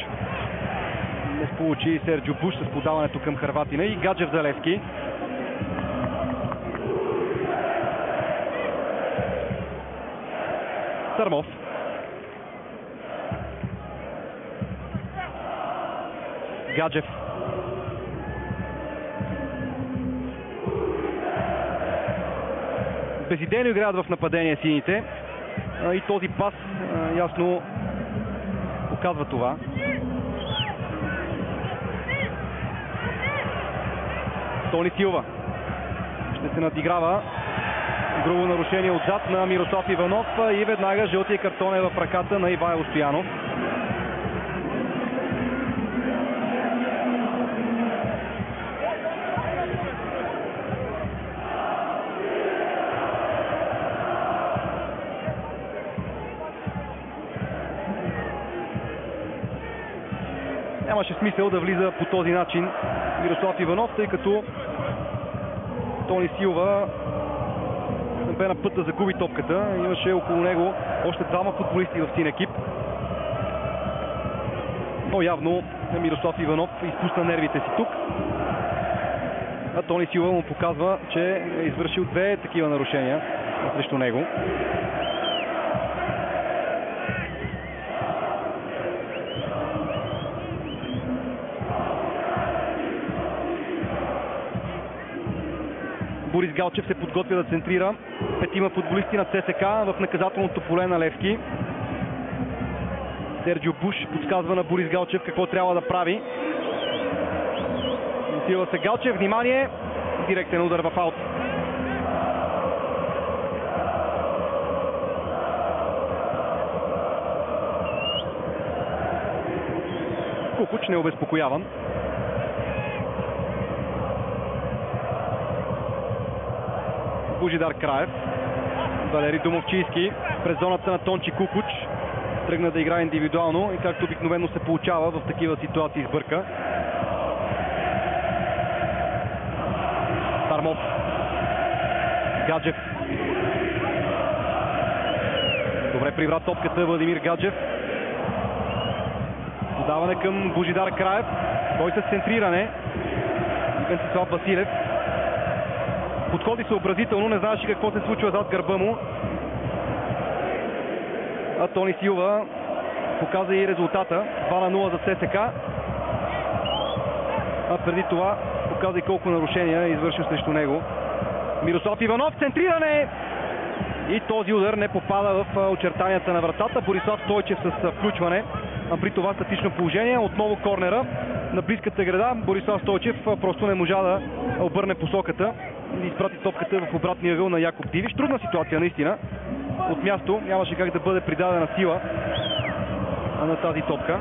не сполучи Серджио Буш с подаването към Хърватина и Гаджев за Левски. Сърмов. Гаджев. Безидейно играят в нападение сините и този пас ясно показва това. Тони Силва ще се надиграва. Грубо нарушение отзад на Мирослав Иванов и веднага жълтия картон е в ръката на Ивайло Стоянов. Нямаше смисъл да влиза по този начин Мирослав Иванов, тъй като Тони Силва бе на път да загуби топката. Имаше около него още двама футболисти в син екип. Но явно Мирослав Иванов изпусна нервите си тук. А Тони Силва му показва, че е извършил 2 такива нарушения срещу него. Борис Галчев се подготвя да центрира. 5 футболисти на ЦСКА в наказателното поле на Левски. Серджио Буш подсказва на Борис Галчев какво трябва да прави. Усилва се Галчев. Внимание! Директен удар в аут. Кукуч не обезпокояван. Божидар Краев. Валери Домовчийски през зоната на Тончи Кукуч. Тръгна да играе индивидуално и както обикновено се получава в такива ситуации сбърка. Сърмов. Гаджев. Добре прибра топката Владимир Гаджев. Подаване към Божидар Краев. Той с центриране. Венцислав Василев. Подходи съобразително, не знаеше какво се случва зад гърба му. А Тони Силва показа и резултата. 2-0 за ЦСКА. А преди това показа и колко нарушения е извършил срещу него. Мирослав Иванов, центриране! И този удар не попада в очертанията на вратата. Борислав Стойчев с включване. А при това статично положение. Отново корнера на близката града. Борислав Стойчев просто не можа да обърне посоката и изпрати топката в обратния ъгъл на Якоб Дивиш. Трудна ситуация наистина. От място нямаше как да бъде придадена сила на тази топка.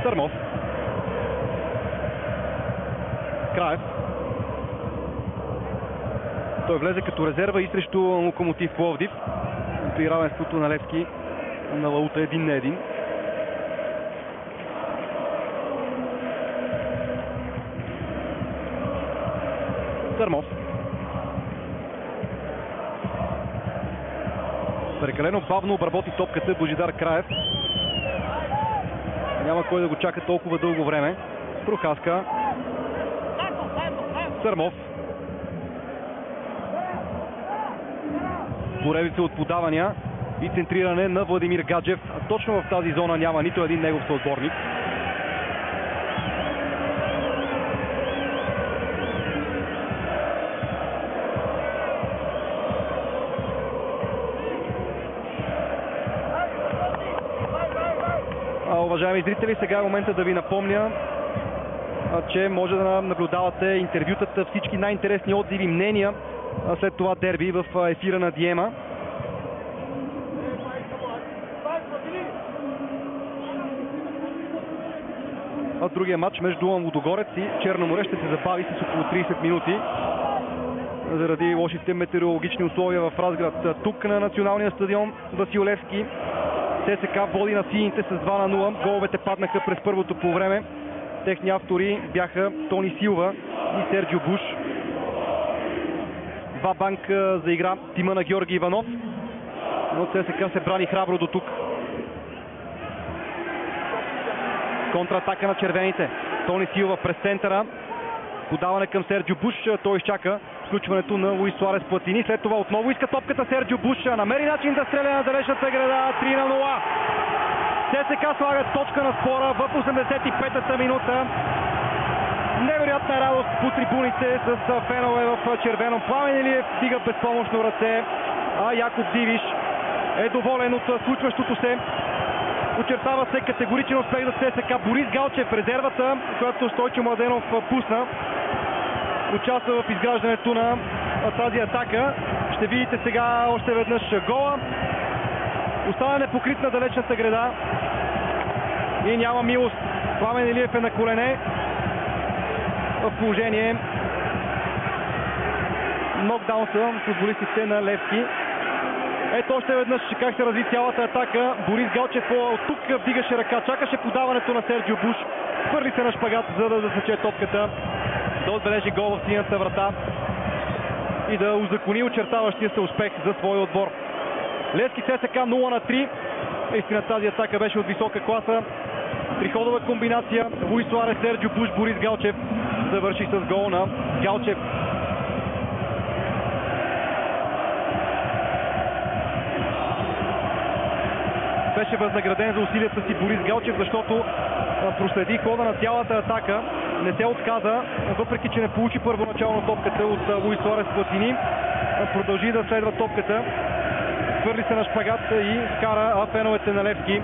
Сърмов. Краев. Той влезе като резерва и срещу Локомотив Пловдив. При равенството на Левски на Лаута 1-1. Сърмов. Прекалено бавно обработи топката Божидар Краев. Няма кой да го чака толкова дълго време. Прохаска Сърмов. Поредица от подавания и центриране на Владимир Гаджев. Точно в тази зона няма нито един негов съотборник. Уважаеми зрители, сега е момента да ви напомня, че може да наблюдавате интервютата, всички най-интересни отзиви, мнения след това дерби в ефира на Диема. А другия матч между Лудогорец и Черноморе ще се забави с около 30 минути заради лошите метеорологични условия в Разград. Тук на националния стадион Васил Левски ЦСКА води на сините с 2-0. Головете паднаха през първото полувреме. Техни автори бяха Тони Силва и Серджио Буш. Банк заигра тима на Георги Иванов, но ЦСКА се брани храбро до тук. Контратака на червените. Тони Силва през центъра. Подаване към Серджио Буш. Той изчака включването на Луис Суарес Платини. След това отново иска топката Серджио Буш. Намери начин да стреля на далечната града. 3-0. ЦСКА слага точка на спора в 85-та минута. Невероятна радост по трибуните с фенове в червено. Пламен Илиев стига безпомощно ръце, а Якоб Дивиш е доволен от случващото се. Очертава се категоричен успех за ЦСКА. Борис Галчев, резервата, която Стойчо Младенов пусна, участва в изграждането на тази атака. Ще видите сега още веднъж гола. Остана непокрит на далечната града и няма милост. Пламен Илиев е на колене в положение. Нокдаун са футболистите на Левски. Ето още веднъж как се разви цялата атака. Борис Галчев от тук вдигаше ръка, чакаше подаването на Серджио Буш. Хвърли се на шпагат, за да засече топката, да отбележи гол в синята врата и да узакони очертаващия се успех за своя отбор. Левски ЦСКА 0-3. Наистина тази атака беше от висока класа. Триходова комбинация. Луис Суарес, Серджио Буш, Борис Галчев завърши с гол на Галчев. Беше възнаграден за усилията си Борис Галчев, защото проследи хода на цялата атака. Не се отказа, въпреки че не получи първоначално топката от Луис Суарес Платини. Продължи да следва топката. Хвърли се на шпагат и скара, а феновете на Левски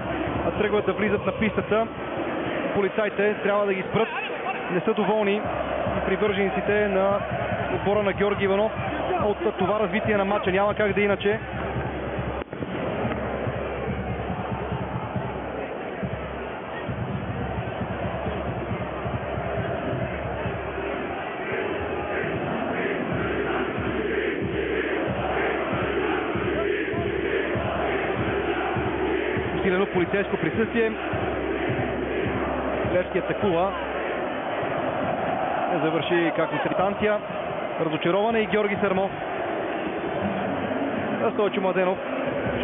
тръгват да влизат на пистата. Полицайите трябва да ги спрат. Не са доволни привържениците на отбора на Георги Иванов от това развитие на матча. Няма как да иначе. Усилено полицейско присъствие. Левски атакува. Завърши както дистанция. Разочароване и Георги Сърмов. Стойчо Младенов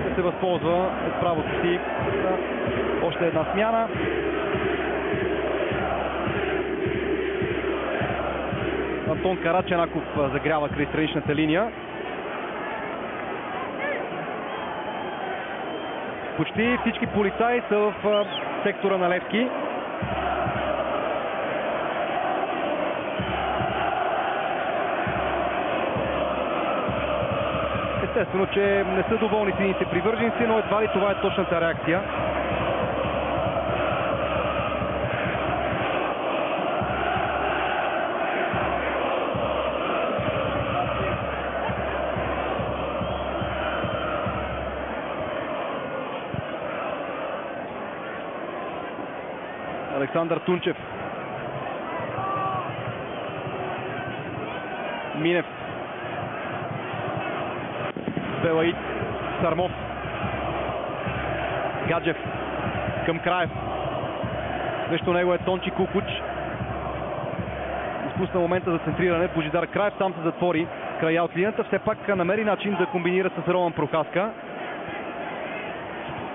ще се възползва от правото си за още една смяна. Антон Караченаков загрява край страничната линия. Почти всички полицаи са в сектора на Левски. Естествено, че не са доволни сините привърженици, но едва ли това е точната реакция. Александър Тунчев. Минев. Белаид. Сърмов. Гаджев. Към Краев. Срещу него е Тончи Кукуч. Изпусна момента за центриране. Божидар Краев сам се затвори края от линията. Все пак намери начин да комбинира с Роман Прохаска.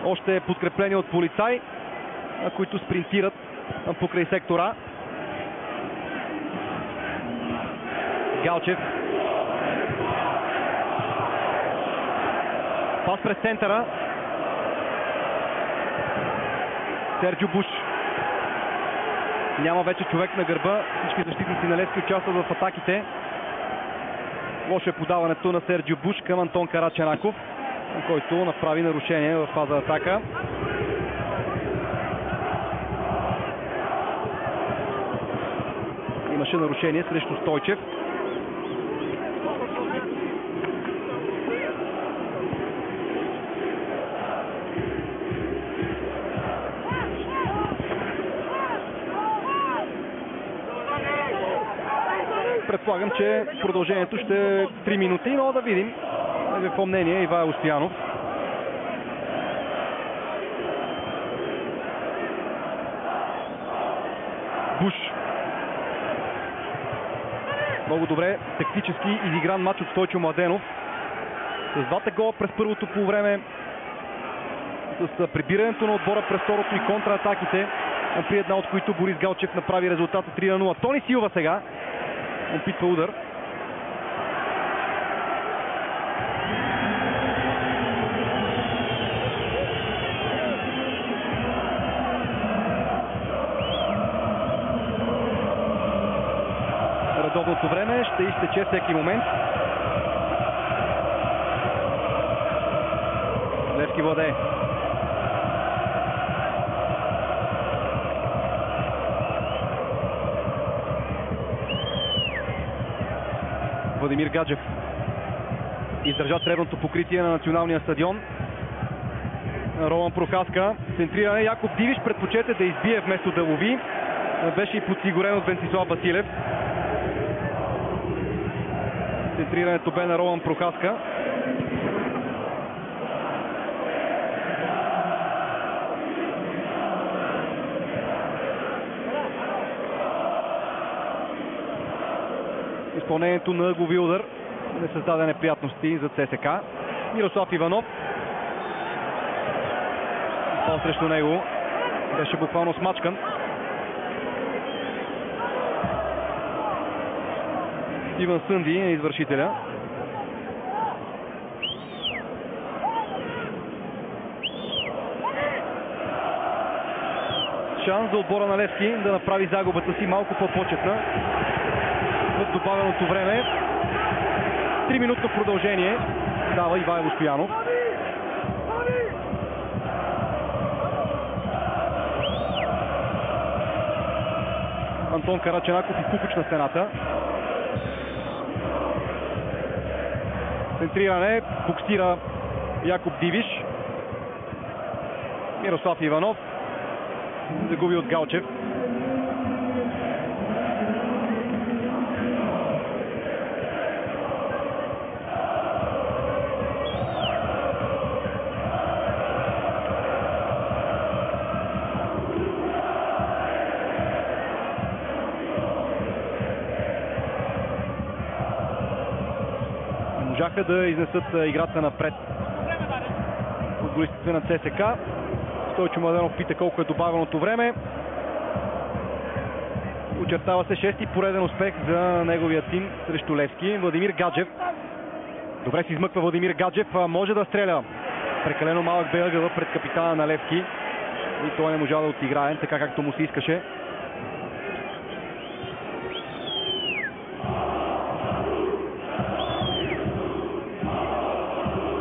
Още подкрепление от полицай, които спринтират покрай сектора. Галчев. Пас през центъра. Серджио Буш. Няма вече човек на гърба. Всички защитници на Левски участват в атаките. Лошо е подаването на Серджио Буш към Антон Карачанаков, който направи нарушение в фаза атака. Имаше нарушение срещу Стойчев. Предполагам, че продължението ще е 3 минути, но да видим какво мнение е Ивайло Стоянов. Буш. Много добре тактически изигран матч от Стойчо Младенов. С двата гола през първото полувреме, с прибирането на отбора през второто и контратаките, при една от които Борис Галчев направи резултата 3-0. Тони Силва сега опитва удар. Редовното време ще изтече всеки момент. Левски владее. Владимир Гаджев издържа средното покритие на националния стадион. Роман Прохаска. Центриране. Якоб Дивиш предпочете да избие вместо да лови. Беше и подсигурен от Венцислав Василев. Центрирането бе на Роман Прохаска. Изпълнението на ъглови удар не създаде неприятности за ЦСК. Мирослав Иванов. Пал срещу него. Беше буквално смачкан. Иван Сънди е извършителя. Шанс за отбора на Левски да направи загубата си малко по-почетна в добавеното време. 3-минутно продължение дава Ивайло Стоянов. Антон Карачанаков и Кукуч на стената. Центриране, буксира Якоб Дивиш. Мирослав Иванов загуби от Галчев. Можаха да изнесат играта напред футболистите на ЦСК. Стойчо Младенов пита колко е добавеното време. Очертава се 6-ти пореден успех за неговия тим срещу Левски. Владимир Гаджев. Добре се измъква Владимир Гаджев. Може да стреля. Прекалено малък бе ъгъла пред капитана на Левски. И той не можа да отиграе така както му се искаше.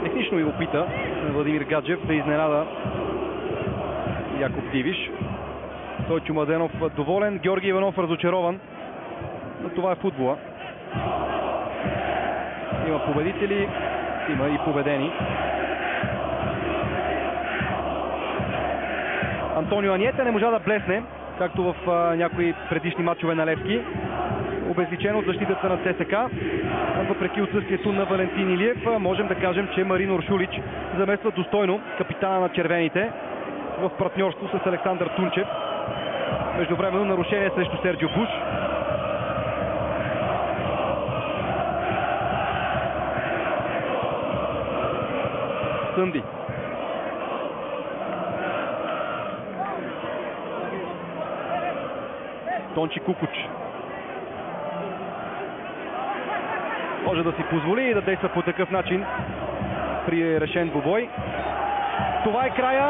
Технично и опита Владимир Гаджев да изненада Якоб Дивиш. Стойчо Младенов доволен, Георги Иванов разочарован. Но това е футбола. Има победители, има и победени. Антонио Аниете не можа да блесне, както в някои предишни матчове на Левски. Обезличен от защитата на ЦСК. Въпреки отсъствието на Валентин Илиев, можем да кажем, че Марин Уршулич замества достойно капитана на червените в партньорство с Александър Тунчев. Междувременно нарушение срещу Серджио Буш. Сънди. Тончи Кукуч. може да си позволи и да действа по такъв начин при решен двубой. Това е края.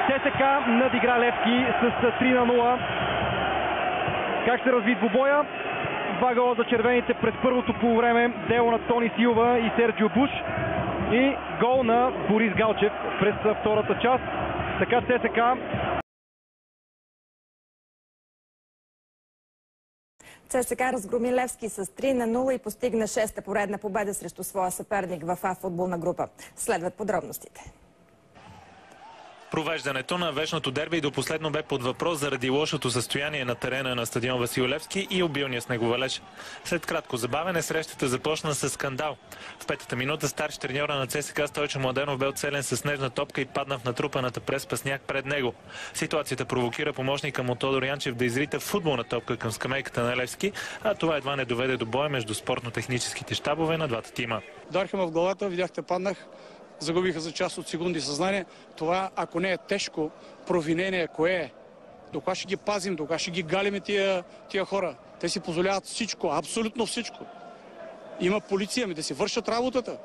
ЦСКА надигра Левски с 3-0. Как се разви двубоя? 2 гола за червените през първото полувреме. Дело на Тони Силва и Серджио Буш. И гол на Борис Галчев през втората част. Така ЦСКА ЦСКА разгроми Левски с 3-0 и постигна 6-та поредна победа срещу своя съперник в А футболна група. Следват подробностите. Провеждането на вечното дерби до последно бе под въпрос заради лошото състояние на терена на стадион Васил Левски и обилния снеговалеж. След кратко забавене срещата започна с скандал. В петата минута старши треньора на ЦСКА Стойчо Младенов бе оцелен с снежна топка и падна в натрупаната преспа сняг пред него. Ситуацията провокира помощника му Тодор Янчев да изрита футболна топка към скамейката на Левски, а това едва не доведе до бой между спортно-техническите щабове на двата тима. Удариха ме в главата, видяхте, паднах. Загубиха за част от секунди съзнание. Това, ако не е тежко провинение, кое е? До кога ще ги пазим, до кога ще ги галиме тия хора? Те си позволяват всичко, абсолютно всичко. Има полиция, да си вършат работата.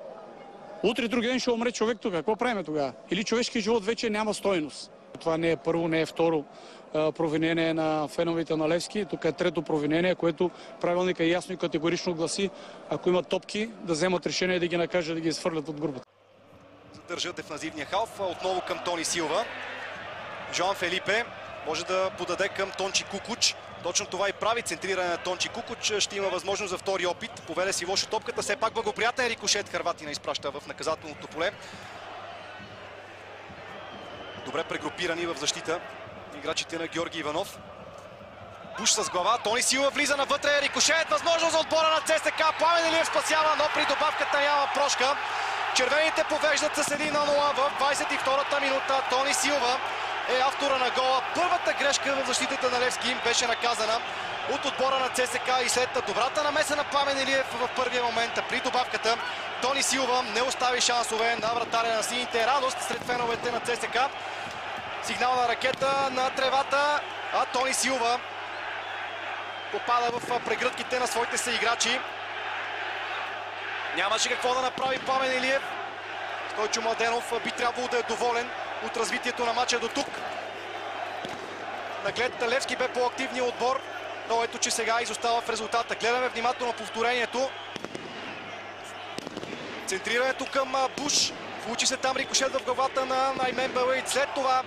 Утре други ден ще умре човек тук. Какво правим тогава? Или човешкият живот вече няма стойност. Това не е първо, не е второ провинение на феновете на Левски. Тук е трето провинение, което правилника ясно и категорично гласи, ако имат топки, да вземат решение да ги накажат, да ги изхвърлят от групата. Задържа дефанзивния халф, отново към Тони Силва. Жоан Фелипе може да подаде към Тончи Кукуч. Точно това и прави, центриране на Тончи Кукуч. Ще има възможност за втори опит. Поведе си лошо топката, все пак благоприятен рикошет. Хърватина изпраща в наказателното поле. Добре прегрупирани в защита играчите на Георги Иванов. Буш с глава, Тони Силва влиза навътре, рикошет, възможност за отбора на ЦСКА. Пламен Илиев спасява, но при добавката няма прошка. Червените повеждат с 1-0 в 22-та минута. Тони Силва е автора на гола. Първата грешка в защитата на Левски беше наказана от отбора на ЦСКА и след добрата намеса на Пламен Илиев в първия момент при добавката. Тони Силва не остави шансове на вратаря на сините. Радост сред феновете на ЦСКА. Сигнална ракета на тревата, а Тони Силва попада в прегръдките на своите съиграчи. Нямаше какво да направи Пламен Илиев. Стойчо Младенов би трябвало да е доволен от развитието на матча до тук. Наглед Левски бе по-активният отбор, но ето че сега изостава в резултата. Гледаме внимателно повторението. Центрирането към Буш. Получи се там рикошет в главата на Аймен Белаид. След това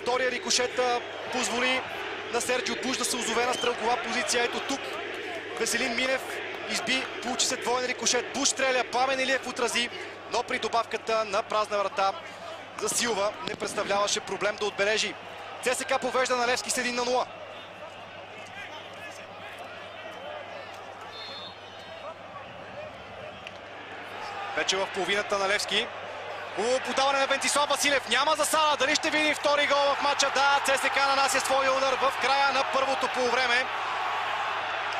втория рикошет позволи на Серджио Буш да се озове на стрелкова позиция. Ето тук Веселин Минев изби, получи се двоен рикошет. Буш стреля, Пламен Илиев отрази, но при добавката на празна врата за Силва не представляваше проблем да отбележи. ЦСКА повежда на Левски с 1-0. Вече в половината на Левски. Хубаво подаване на Вентислав Василев. Няма засада. Дали ще видим втори гол в матча? Да, ЦСКА нанася своя удар в края на първото полувреме.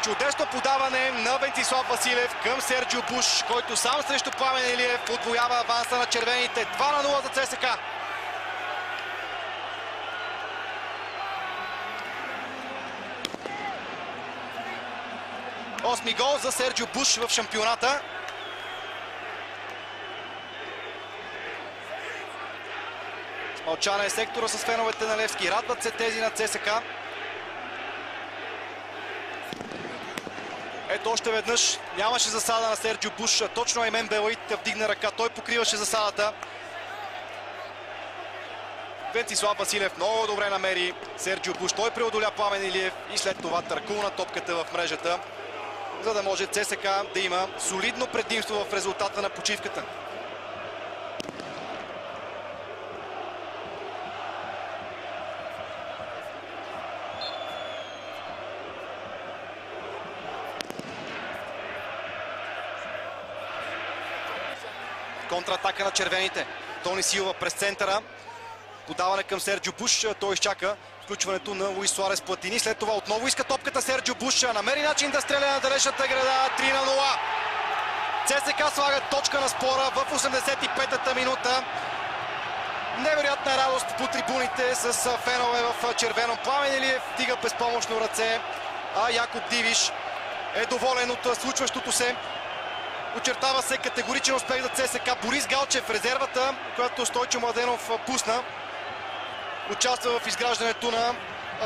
Чудесно подаване на Вентислав Василев към Серджио Буш, който сам срещу Пламен Илиев отвоява аванса на червените. 2-0 за ЦСКА. Осми гол за Серджио Буш в шампионата. Мълчана е сектора с феновете на Левски. Радват се тези на ЦСКА. Ето още веднъж нямаше засада на Серджио Буш. Точно Аймен Белаид вдигна ръка. Той покриваше засадата. Вентислав Василев много добре намери Серджио Буш. Той преодоля Пламен Илиев и след това търкулна топката в мрежата, за да може ЦСКА да има солидно предимство в резултата на почивката. Контратака на червените. Тони Силва през центъра. Подаване към Серджио Буш. Той изчака включването на Луис Суарес Платини. След това отново иска топката Серджио Буш. Намери начин да стреля на далечната града. 3-0. ЦСКА слага точка на спора в 85-та минута. Невероятна радост по трибуните с фенове в червено. Пламен Илиев вдига безпомощно ръце, а Якоб Дивиш е доволен от случващото се. Очертава се категоричен успех за ЦСКА. Борис Галчев, резервата, която Стойчо Младенов пусна, участва в изграждането на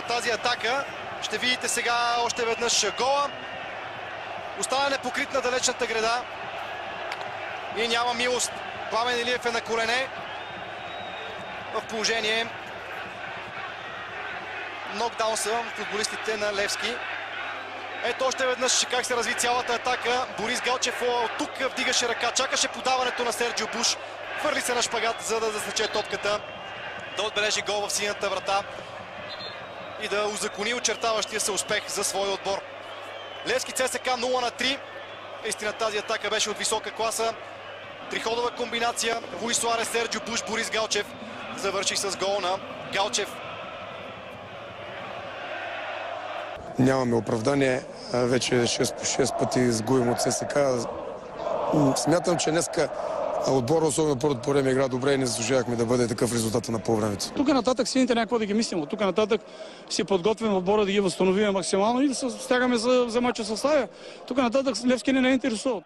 тази атака. Ще видите сега още веднъж гола. Остана непокрит на далечната града и няма милост. Пламен Илиев е на колене в положение. Нокдаун са футболистите на Левски. Ето още веднъж как се разви цялата атака. Борис Галчев от тук вдигаше ръка, чакаше подаването на Серджио Буш. Хвърли се на шпагат, за да засече топката, да отбележи гол в синята врата и да узакони очертаващия се успех за своя отбор. Левски ЦСКА 0-3. Истина тази атака беше от висока класа. Триходова комбинация. Луис Суарес, Серджио Буш, Борис Галчев завърши с гол на Галчев. Нямаме оправдание. Вече 6 пъти изгубим от ЦСКА. Смятам, че днеска отбора, особено първото по време, игра добре и не заслужавахме да бъде такъв резултат на по-времето. Тук нататък сините някакво да ги мислим. От тук нататък си подготвим отбора да ги възстановим максимално и да се стягаме за мача със Славия. Тук нататък Левски не интересува.